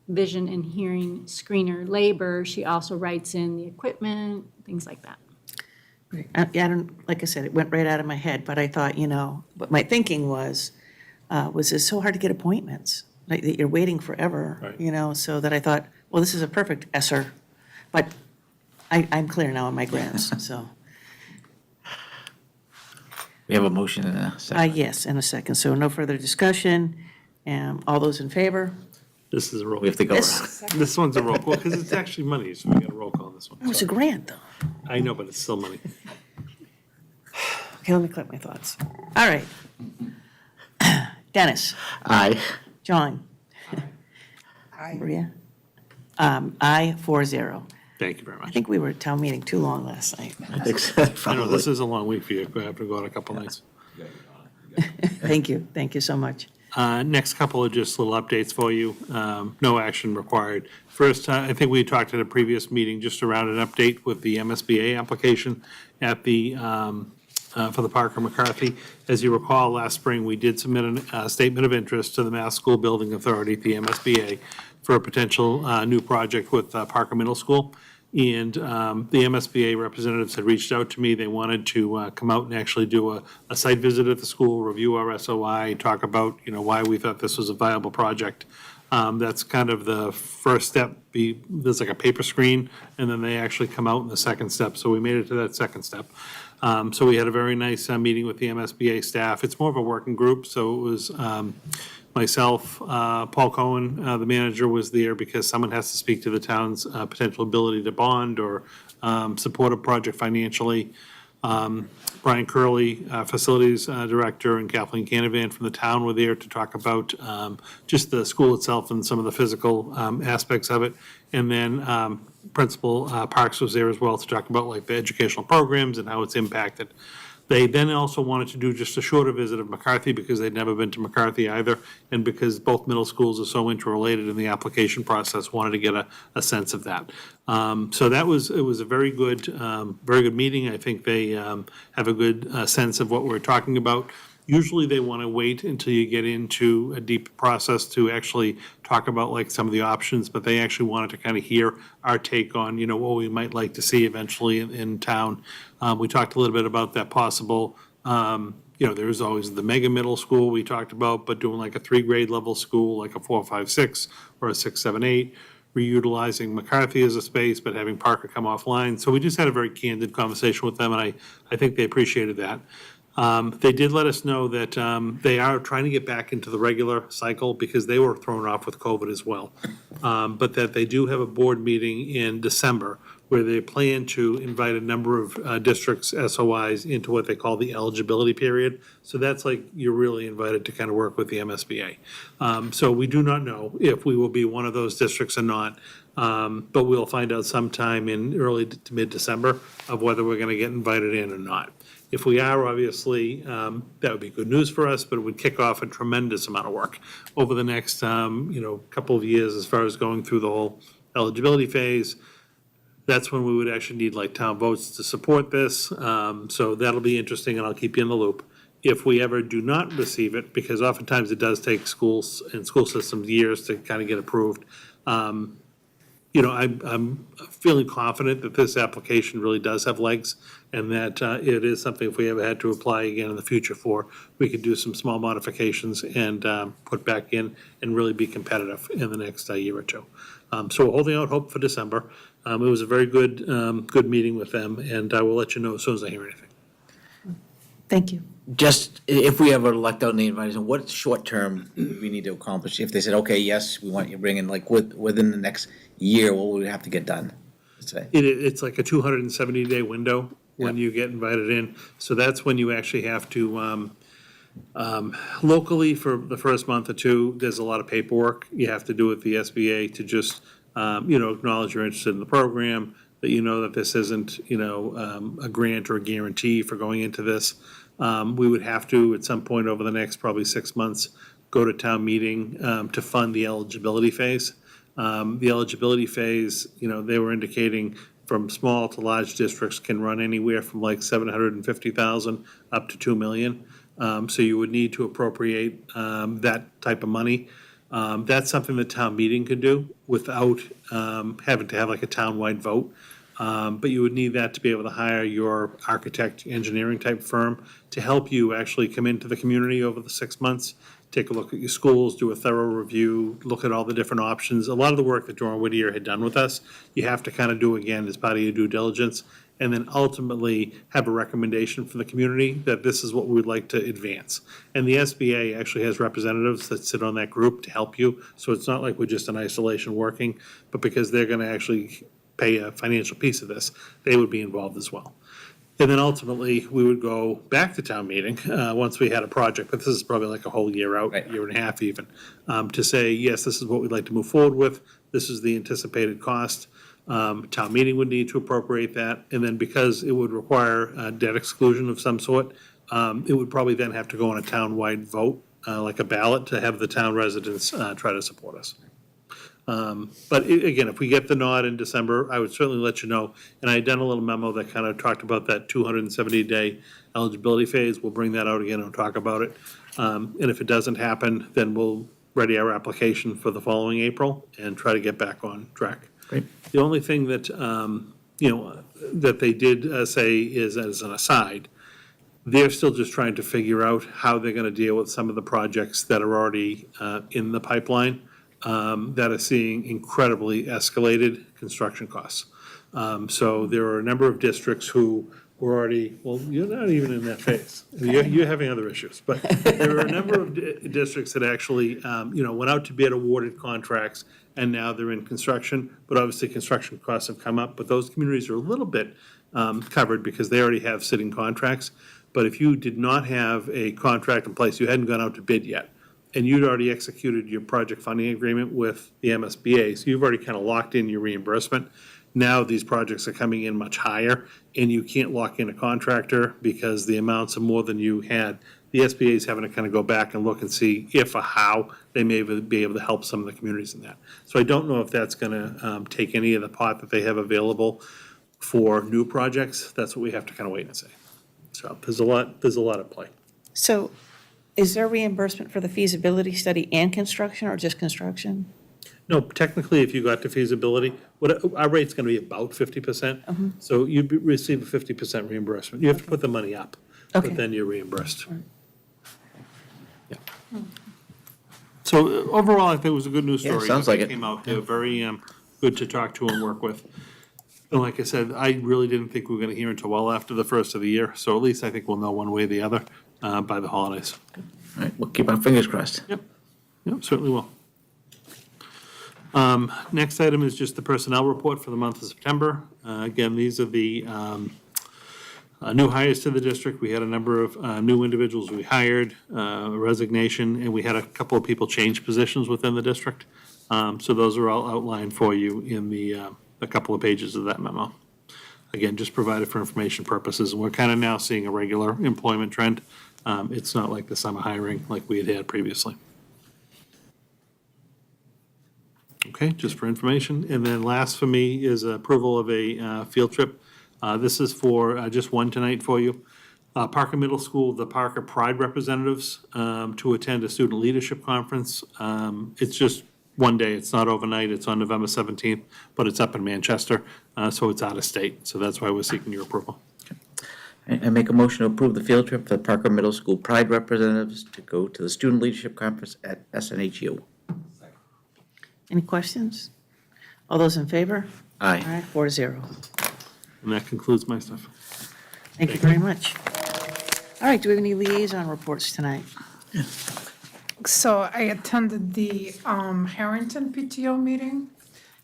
vision and hearing screener labor, she also writes in the equipment, things like that. I don't, like I said, it went right out of my head, but I thought, but my thinking was it's so hard to get appointments, like that you're waiting forever, Right. so that I thought, well, this is a perfect Esser, but I'm clear now on my grants, so. We have a motion and a second. Yes, in a second, so no further discussion, all those in favor? This is a roll. We have to go This- around. This one's a roll call, because it's actually money, so we got a roll call on this one. It was a grant, though. I know, but it's still money. Okay, let me collect my thoughts. All right. Dennis, Aye. John, Maria? Aye, 4-0. Thank you very I much. think we were at town meeting too long last night. I think so, I know, probably. this is a long week for you. We have to go out a couple nights. Thank you so much. Next couple of just little updates for you, no action required. First, I think we talked at a previous meeting just around an update with the MSBA application at the, for the Parker Mccarthy. As you recall, last spring, we did submit a statement of interest to the Mass School Building Authority, the MSBA, for a potential new project with Parker Middle School. And the MSBA representatives had reached out to me. They wanted to come out and actually do a site visit at the school, review our SOI, talk about, why we thought this was a viable project. That's kind of the first step. There's like a paper screen, and then they actually come out in the second step. So we made it to that second step. So we had a very nice meeting with the MSBA staff. It's more of a working group, so it was myself, Paul Cohen, the manager, was there because someone has to speak to the town's potential ability to bond or support a project financially. Brian Curley, Facilities Director, and Kathleen Canavan from the town were there to talk about just the school itself and some of the physical aspects of it. And then Principal Parks was there as well to talk about like the educational programs and how it's impacted. They then also wanted to do just a shorter visit of Mccarthy because they'd never been to Mccarthy either, and because both middle schools are so interrelated in the application process, wanted to get a sense of that. So it was a very good meeting. I think they have a good sense of what we're talking about. Usually they want to wait until you get into a deep process to actually talk about like some of the options, but they actually wanted to kind of hear our take on, what we might like to see eventually in town. We talked a little bit about that possible, there's always the mega middle school we talked about, but doing like a 3-grade level school, like a 4, 5, 6, or a 6, 7, 8, reutilizing McCarthy as a space, but having Parker come offline. So we just had a very candid conversation with them, and I think they appreciated that. They did let us know that they are trying to get back into the regular cycle because they were thrown off with COVID as well. But that they do have a board meeting in December where they plan to invite a number of districts' SOIs into what they call the eligibility period. So that's like you're really invited to kind of work with the MSBA. So we do not know if we will be one of those districts or not. But we'll find out sometime in early to mid-December of whether we're going to get invited in or not. If we are, obviously, that would be good news for us, but it would kick off a tremendous amount of work over the next, couple of years as far as going through the whole eligibility phase. That's when we would actually need like town votes to support this. So that'll be interesting, and I'll keep you in the loop. If we ever do not receive it, because oftentimes it does take schools and school systems years to kind of get approved, I'm feeling confident that this application really does have legs and that it is something if we ever had to apply again in the future for, we could do some small modifications and put back in and really be competitive in the next year or two. So we're holding out hope for December. It was a very good meeting with them, and I will let you know as soon as I hear anything. Thank you. Just if we ever lucked out in the advisory, what short term do we need to accomplish? If they said, okay, yes, we want you to bring in like within the next year, what would we have to get done? Say. It's like a 270-day window when you get invited in. So that's when you actually have to, locally for the first month or two, there's a lot of paperwork you have to do with the SBA to just, acknowledge you're interested in the program, that that this isn't, a grant or a guarantee for going into this. We would have to, at some point over the next probably 6 months, go to town meeting to fund the eligibility phase. The eligibility phase, they were indicating from small to large districts can run anywhere from like 750,000 up to 2 million. So you would need to appropriate that type of money. That's something the town meeting could do without having to have like a townwide vote. But you would need that to be able to hire your architect, engineering type firm to help you actually come into the community over the 6 months, take a look at your schools, do a thorough review, look at all the different options. A lot of the work that Joran Whittier had done with us, you have to kind of do again as part of your due diligence, and then ultimately have a recommendation from the community that this is what we would like to advance. And the SBA actually has representatives that sit on that group to help you, so it's not like we're just in isolation working, but because they're going to actually pay a financial piece of this, they would be involved as well. And then ultimately, we would go back to town meeting once we had a project, but this is probably like a whole year out, Right. year and a half even, to say, yes, this is what we'd like to move forward with. This is the anticipated cost. Town meeting would need to appropriate that. And then because it would require a debt exclusion of some sort, it would probably then have to go on a town-wide vote like a ballot to have the town residents try to support us. But again, if we get the nod in December, I would certainly let you know. And I had done a little memo that kind of talked about that 270-day eligibility phase. We'll bring that out again and talk about it. And if it doesn't happen, then we'll ready our application for the following April and try to get back on track. Great. The only thing that, that they did say is, as an aside, they're still just trying to figure out how they're gonna deal with some of the projects that are already in the pipeline that are seeing incredibly escalated construction costs. So there are a number of districts who were already, well, you're not even in that phase. You're having other issues. But there are a number of districts that actually, went out to bid, awarded contracts, and now they're in construction. But obviously, construction costs have come up. But those communities are a little bit covered because they already have sitting contracts. But if you did not have a contract in place, you hadn't gone out to bid yet, and you'd already executed your project funding agreement with the MSBA, so you've already kind of locked in your reimbursement. Now these projects are coming in much higher, and you can't lock in a contractor because the amounts are more than you had. The SBA is having to kind of go back and look and see if or how they may be able to help some of the communities in that. So I don't know if that's going to take any of the pot that they have available for new projects. That's what we have to kind of wait and see. So there's a lot at play. So is there reimbursement for the feasibility study and construction, or just construction? No, technically, if you got to feasibility, our rate's gonna be about 50%. So you receive a 50% reimbursement. You have to put the money up, Okay. but then you're reimbursed. Yeah. So overall, I think it was a good news Yeah, story. sounds like it. Came out, they were very good to talk to and work with. And like I said, I really didn't think we were gonna hear until well after the first of the year. So at least I think we'll know one way or the other by the holidays. All right, we'll keep our fingers crossed. Yep, certainly will. Next item is just the personnel report for the month of September. Again, these are the new hires to the district. We had a number of new individuals we hired, resignation, and we had a couple of people change positions within the district. So those are all outlined for you in a couple of pages of that memo. Again, just provided for information purposes, and we're kind of now seeing a regular employment trend. It's not like the summer hiring like we had previously. Okay, just for information. And then last for me is approval of a field trip. This is for just one tonight for you. Parker Middle School, the Parker Pride representatives to attend a student leadership conference. It's just one day. It's not overnight. It's on November 17th, but it's up in Manchester, so it's out of state. So that's why we're seeking your approval. I make a motion to approve the field trip for the Parker Middle School Pride representatives to go to the Student Leadership Conference at SNHU. Any questions? All those in favor? Aye. All right, 4-0. And that concludes my stuff. Thank you very much. All right, do we have any liaison reports tonight? So I attended the Harrington Pto Meeting.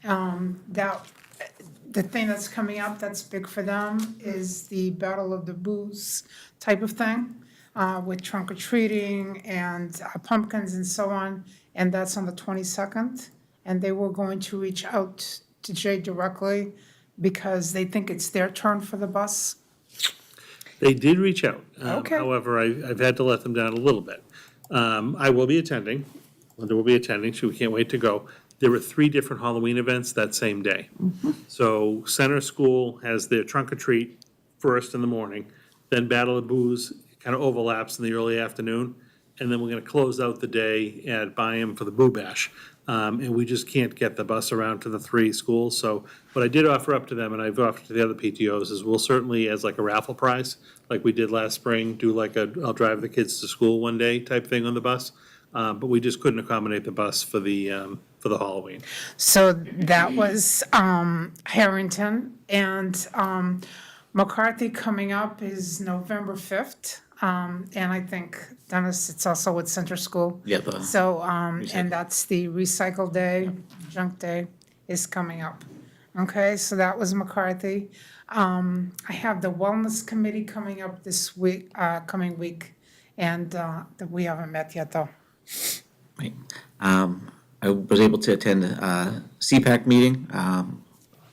The thing that's coming up that's big for them is the Battle of the Booze type of thing, with trunk or treating and pumpkins and so on, and that's on the 22nd. And they were going to reach out to Jay directly because they think it's their turn for the bus. They did reach out. Okay. However, I've had to let them down a little bit. I will be attending. Linda will be attending, so we can't wait to go. There were 3 different Halloween events that same day. So Center School has their trunk or treat first in the morning, then Battle of Booze kind of overlaps in the early afternoon, and then we're gonna close out the day at Byam for the Boo Bash. And we just can't get the bus around to the 3 schools. So what I did offer up to them, and I've offered to the other PTOs, is we'll certainly, as like a raffle prize, like we did last spring, do like I'll drive the kids to school one day type thing on the bus. But we just couldn't accommodate the bus for the Halloween. So that was Harrington, and McCarthy coming up is November 5th. And I think, Dennis, it's also with Center School. Yeah, So, and that's the recycle day, junk day is coming up. Okay, so that was McCarthy. I have the Wellness Committee coming up this week, coming week, and we haven't met yet, though. Right. I was able to attend a CPAC meeting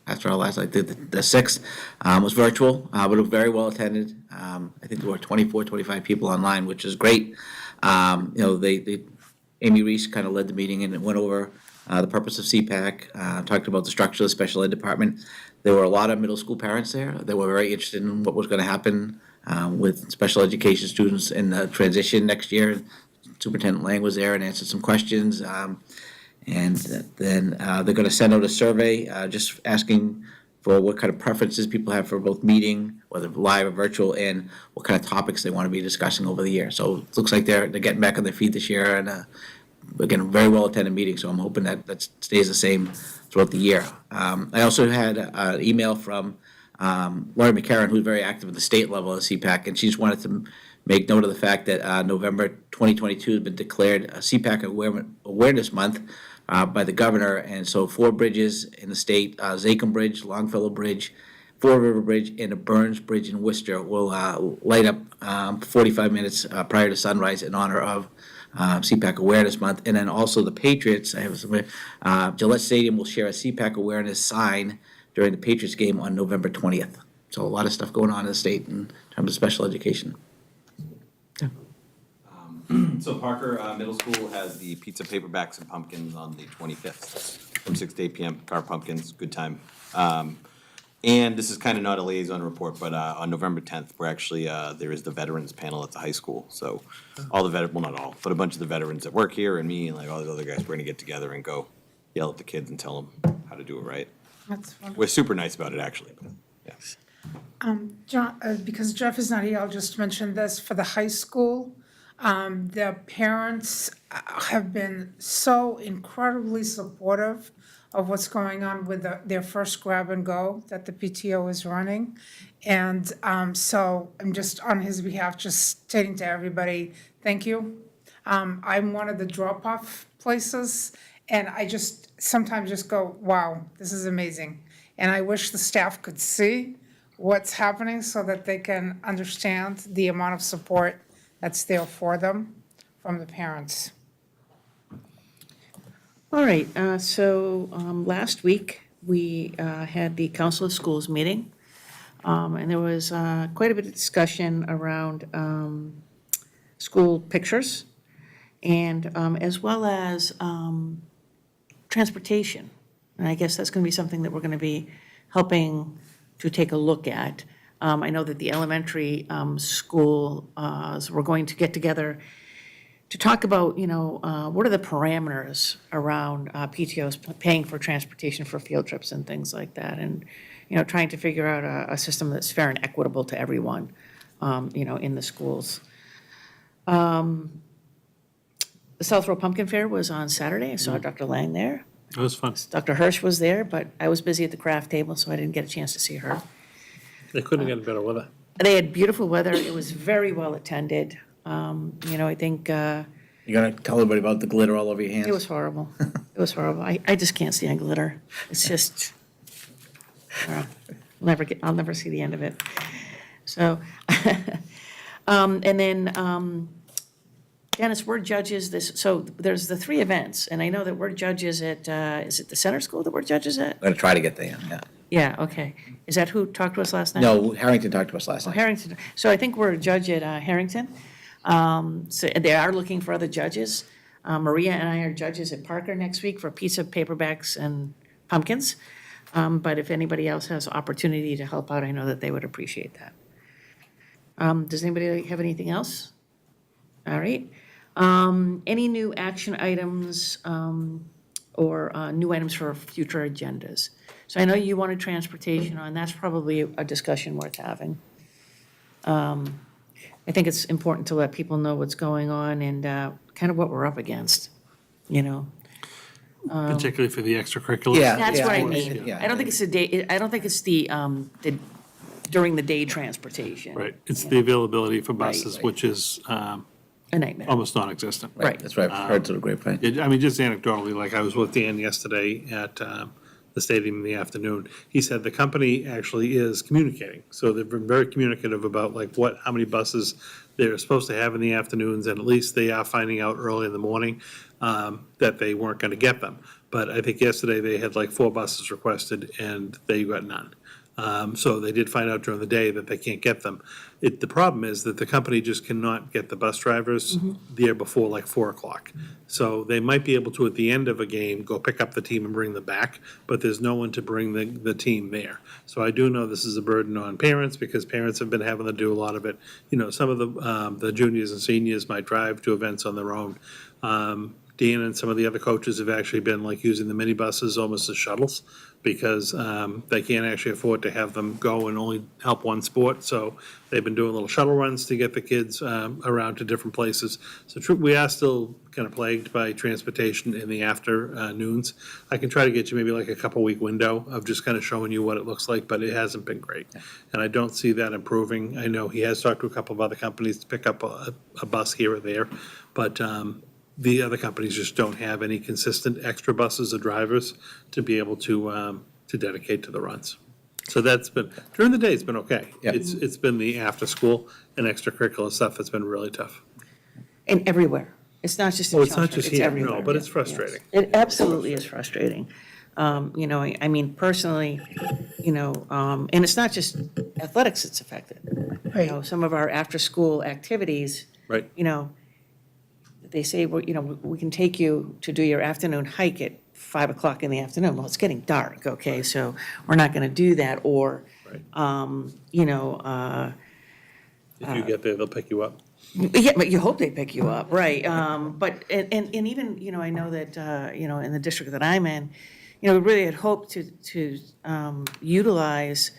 after our last, I did the 6th. Was virtual, but it was very well attended. I think there were 24, 25 people online, which is great. Amy Reese kind of led the meeting and went over the purpose of CPAC, talked about the structure of the special ed department. There were a lot of middle school parents there that were very interested in what was going to happen with special education students in the transition next year. Superintendent Lang was there and answered some questions. And then they're going to send out a survey just asking for what kind of preferences people have for both meeting, whether live or virtual, and what kind of topics they want to be discussing over the year. So it looks like they're getting back on their feet this year, and again, a very well-attended meeting, so I'm hoping that stays the same throughout the year. I also had an email from Lori McCarron, who's very active at the state level at CPAC, and she just wanted to make note of the fact that November 2022 has been declared a CPAC Awareness Month by the governor, and so 4 bridges in the state, Zachem Bridge, Longfellow Bridge, Fore River Bridge, and a Burns Bridge in Worcester will light up 45 minutes prior to sunrise in honor of CPAC Awareness Month. And then also the Patriots, Gillette Stadium will share a CPAC awareness sign during the Patriots game on November 20th. So a lot of stuff going on in the state in terms of special education. So Parker Middle School has the pizza paperbacks and pumpkins on the 25th from 6 to 8 p.m. Carve pumpkins, good time. And this is kind of not a liaison report, but on November 10th, we're actually, there is the veterans panel at the high school. So all the well, not all, but a bunch of the veterans that work here and me and like all the other guys, we're gonna get together and go yell at the kids and tell them how to do it right. That's wonderful. We're super nice about it, actually, but, yeah. John, because Jeff is not here, I'll just mention this, for the high school, the parents have been so incredibly supportive of what's going on with their first grab and go that the PTO is running. And so I'm just on his behalf, just stating to everybody, thank you. I'm one of the drop-off places, and I just sometimes just go, wow, this is amazing. And I wish the staff could see what's happening so that they can understand the amount of support that's there for them from the parents. All right, so last week, we had the Council of Schools meeting, and there was quite a bit of discussion around school pictures, and as well as transportation. And I guess that's going to be something that we're going to be helping to take a look at. I know that the elementary school, we're going to get together to talk about, what are the parameters around PTOs paying for transportation for field trips and things like that, and, trying to figure out a system that's fair and equitable to everyone, in the schools. The Southfield Pumpkin Fair was on Saturday. I saw Dr. Lang there. It was fun. Dr. Hirsch was there, but I was busy at the craft table, so I didn't get a chance to see her. They couldn't get better weather. They had beautiful weather. It was very well attended. I think You're gonna tell everybody about the glitter all over your hands? it was horrible. It was horrible. I just can't stand glitter. It's just, I'll never see the end of it. So, and then, Dennis, we're judges so there's the 3 events, and I know that we're judges at, is it the center school that we're judges at? I'm gonna try to get there, yeah. Yeah, okay. Is that who talked to us last night? No, Harrington talked to us last Oh, night. Harrington. So I think we're a judge at Harrington. So they are looking for other judges. Maria and I are judges at Parker next week for pizza, paperbacks, and pumpkins. But if anybody else has opportunity to help out, I know that they would appreciate that. Does anybody have anything else? All right. Any new action items or new items for future agendas? So I know you wanted transportation on, that's probably a discussion worth having. I think it's important to let people know what's going on and kind of what we're up against, Particularly for the extracurriculars. Yeah. That's what I mean. Yeah. I don't think it's the during the day transportation. Right, it's the availability for buses, Right. which is A nightmare. almost non-existent. Right. That's what I've heard through the grapevine. Just anecdotally, like I was with Dan yesterday at the stadium in the afternoon. He said the company actually is communicating. So they've been very communicative about like how many buses they're supposed to have in the afternoons, and at least they are finding out early in the morning that they weren't going to get them. But I think yesterday they had like 4 buses requested and they got none. So they did find out during the day that they can't get them. The problem is that the company just cannot get the bus drivers there before like 4 o'clock. So they might be able to, at the end of a game, go pick up the team and bring them back, but there's no one to bring the team there. So I do know this is a burden on parents, because parents have been having to do a lot of it. You know, some of the juniors and seniors might drive to events on their own. Dan and some of the other coaches have actually been like using the minibuses almost as shuttles, because they can't actually afford to have them go and only help one sport. So they've been doing little shuttle runs to get the kids around to different places. So we are still kind of plagued by transportation in the afternoons. I can try to get you maybe like a couple-week window of just kind of showing you what it looks like, but it hasn't been great. And I don't see that improving. I know he has talked to a couple of other companies to pick up a bus here or there, but the other companies just don't have any consistent extra buses or drivers to be able to dedicate to the runs. So that's been, during the day, it's been okay. Yeah. It's been the after-school and extracurricular stuff that's been really tough. And everywhere. It's not just in Well, it's not Chelmsford, just it's here, everywhere. no, but it's Yes. frustrating. It absolutely is frustrating. You know, I mean, personally, you know, and it's not just athletics that's affected. You know, some of our after-school activities, Right. you know, they say, well, you know, we can take you to do your afternoon hike at 5 o'clock in the afternoon. Well, it's getting dark, okay, so we're not going to do that. Or, you know, If you get there, they'll pick you up. yeah, but you hope they pick you up, right? But, and even, you know, I know that, you know, in the district that I'm in, you know, we really had hoped to utilize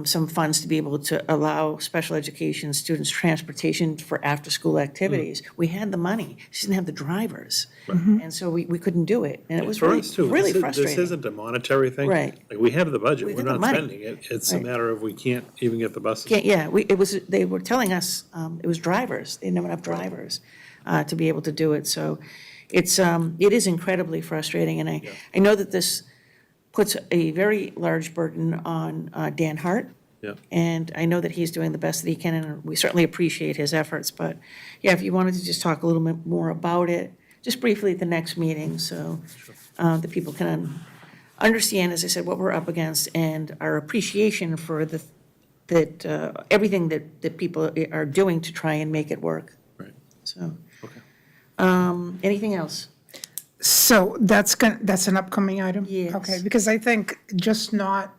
some funds to be able to allow special education students transportation for after-school activities. We had the money, just didn't have the drivers. And so we couldn't do it, and it was For really, us too, really this frustrating. isn't a monetary thing. Right. Like, we have the budget, We we're got the not money. spending it. It's a Right. matter of we can't even get the buses. Yeah, it was, they were telling us, it was drivers, they didn't have enough drivers to be able to do it, so it is incredibly frustrating, and I know that this puts a very large burden on Dan Hart. Yeah. And I know that he's doing the best that he can, and we certainly appreciate his efforts, but yeah, if you wanted to just talk a little bit more about it, just briefly at the next meeting, so that people can understand, as I said, what we're up against and our appreciation for everything that people are doing to try and make it work. Right. So, Okay. anything else? So that's an upcoming item? Yes. Okay, because I think just not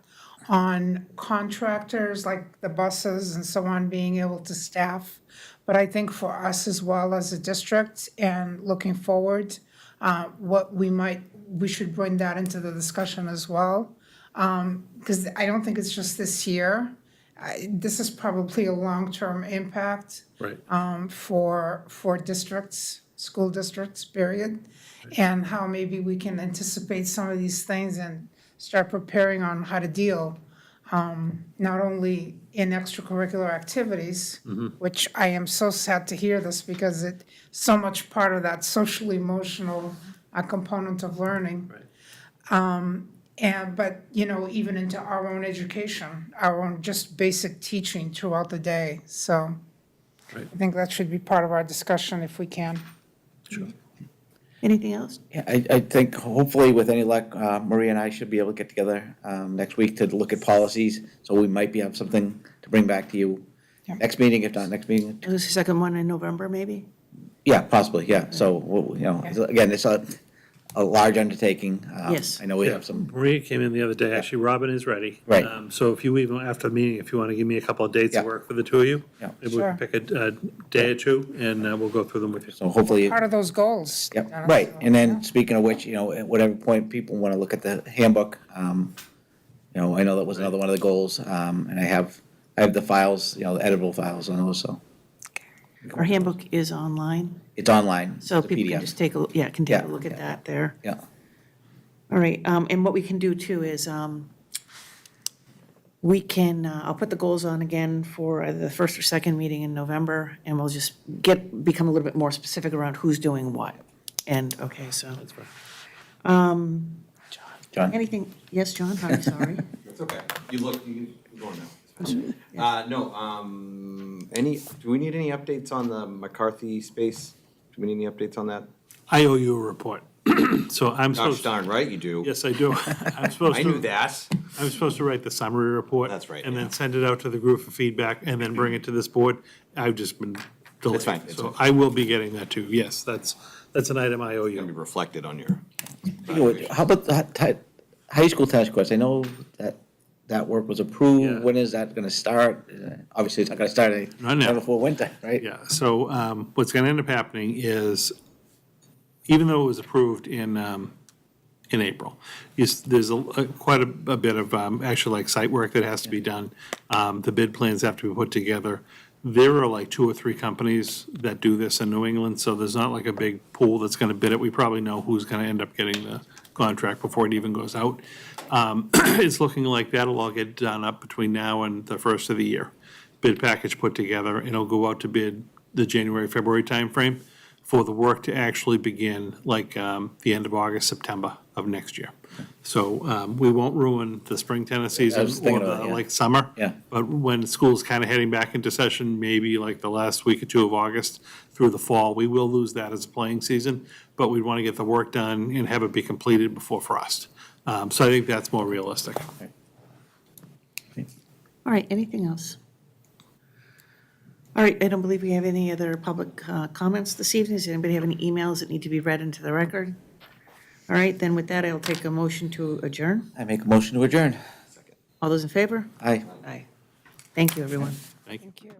on contractors like the buses and so on being able to staff, but I think for us as well as a district and looking forward, we should bring that into the discussion as well. Because I don't think it's just this year. This is probably a long-term impact. Right. For districts, school districts, period. And how maybe we can anticipate some of these things and start preparing on how to deal, not only in extracurricular activities, which I am so sad to hear this because it's so much part of that social emotional component of learning. But, you know, even into our own education, our own just basic teaching throughout the day. So Right. I think that should be part of our discussion if we can. Sure. Anything else? Yeah, I think hopefully with any luck, Maria and I should be able to get together next week to look at policies. So we might have something to bring back to you next meeting, if not next meeting. Is this the second one in November, maybe? Yeah, possibly, yeah. So, you know, again, it's a large undertaking. Yes. I know we have some, Maria came in the other day, actually, Robin is ready. Right. So if you even, after the meeting, if you want to give me a couple of dates Yeah. of work for the two of you. Yeah. Maybe we can Sure. pick a day or two, and we'll go through them with you. so hopefully. Part of those goals. Yep, Dennis, right, so, and yeah. then speaking of which, you know, at whatever point people want to look at the handbook, you know, I know that was another one of the goals, and I have the files, you know, the editable files on those, so. Our handbook is online, It's online. so it's a people can PDF. just take take Yeah. a look at that there. Yeah, All right, and what we can do too is, we can, I'll put the goals on again for either the first or second meeting in November, and we'll just become a little bit more specific around who's doing what. And, okay, so, That's fine. John? anything, yes, John, I'm sorry. That's okay. You go on now. Do we need any updates on the McCarthy space? Do we need any updates on that? I owe you a report. So I'm Gosh supposed, darn right you do. yes, I do. I'm supposed I to. knew that. I was supposed to write the summary report. That's right, And yeah. then send it out to the group for feedback, and then bring it to this board. I've just been delayed. It's fine, it's So fine. I will be getting that too. Yes, that's an item I owe It's gonna be you. reflected on your. How about the high school tennis courts? I know that work was approved. Yeah. When is that gonna start? Obviously, it's not gonna start Not now. before winter, right? Yeah, so what's gonna end up happening is, even though it was approved in April, there's quite a bit of, actually like site work that has to be done. The bid plans have to be put together. There are like 2 or 3 companies that do this in New England, so there's not like a big pool that's gonna bid it. We probably know who's gonna end up getting the contract before it even goes out. It's looking like that'll all get done up between now and the first of the year. Bid package put together, and it'll go out to bid the January, February timeframe for the work to actually begin like the end of August, September of next year. So we won't ruin the spring tennis season was or thinking the about it, yeah. like summer. Yeah. But when school's kind of heading back into session, maybe like the last week or 2 of August through the fall, we will lose that as a playing season, but we'd want to get the work done and have it be completed before frost. So I think that's more realistic. All right, anything else? All right, I don't believe we have any other public comments this evening. Does anybody have any emails that need to be read into the record? All right, then with that, I'll take a motion to adjourn. I make a motion to adjourn. All those in favor? Aye. Aye. Thank you, everyone. Thank you. Thank you.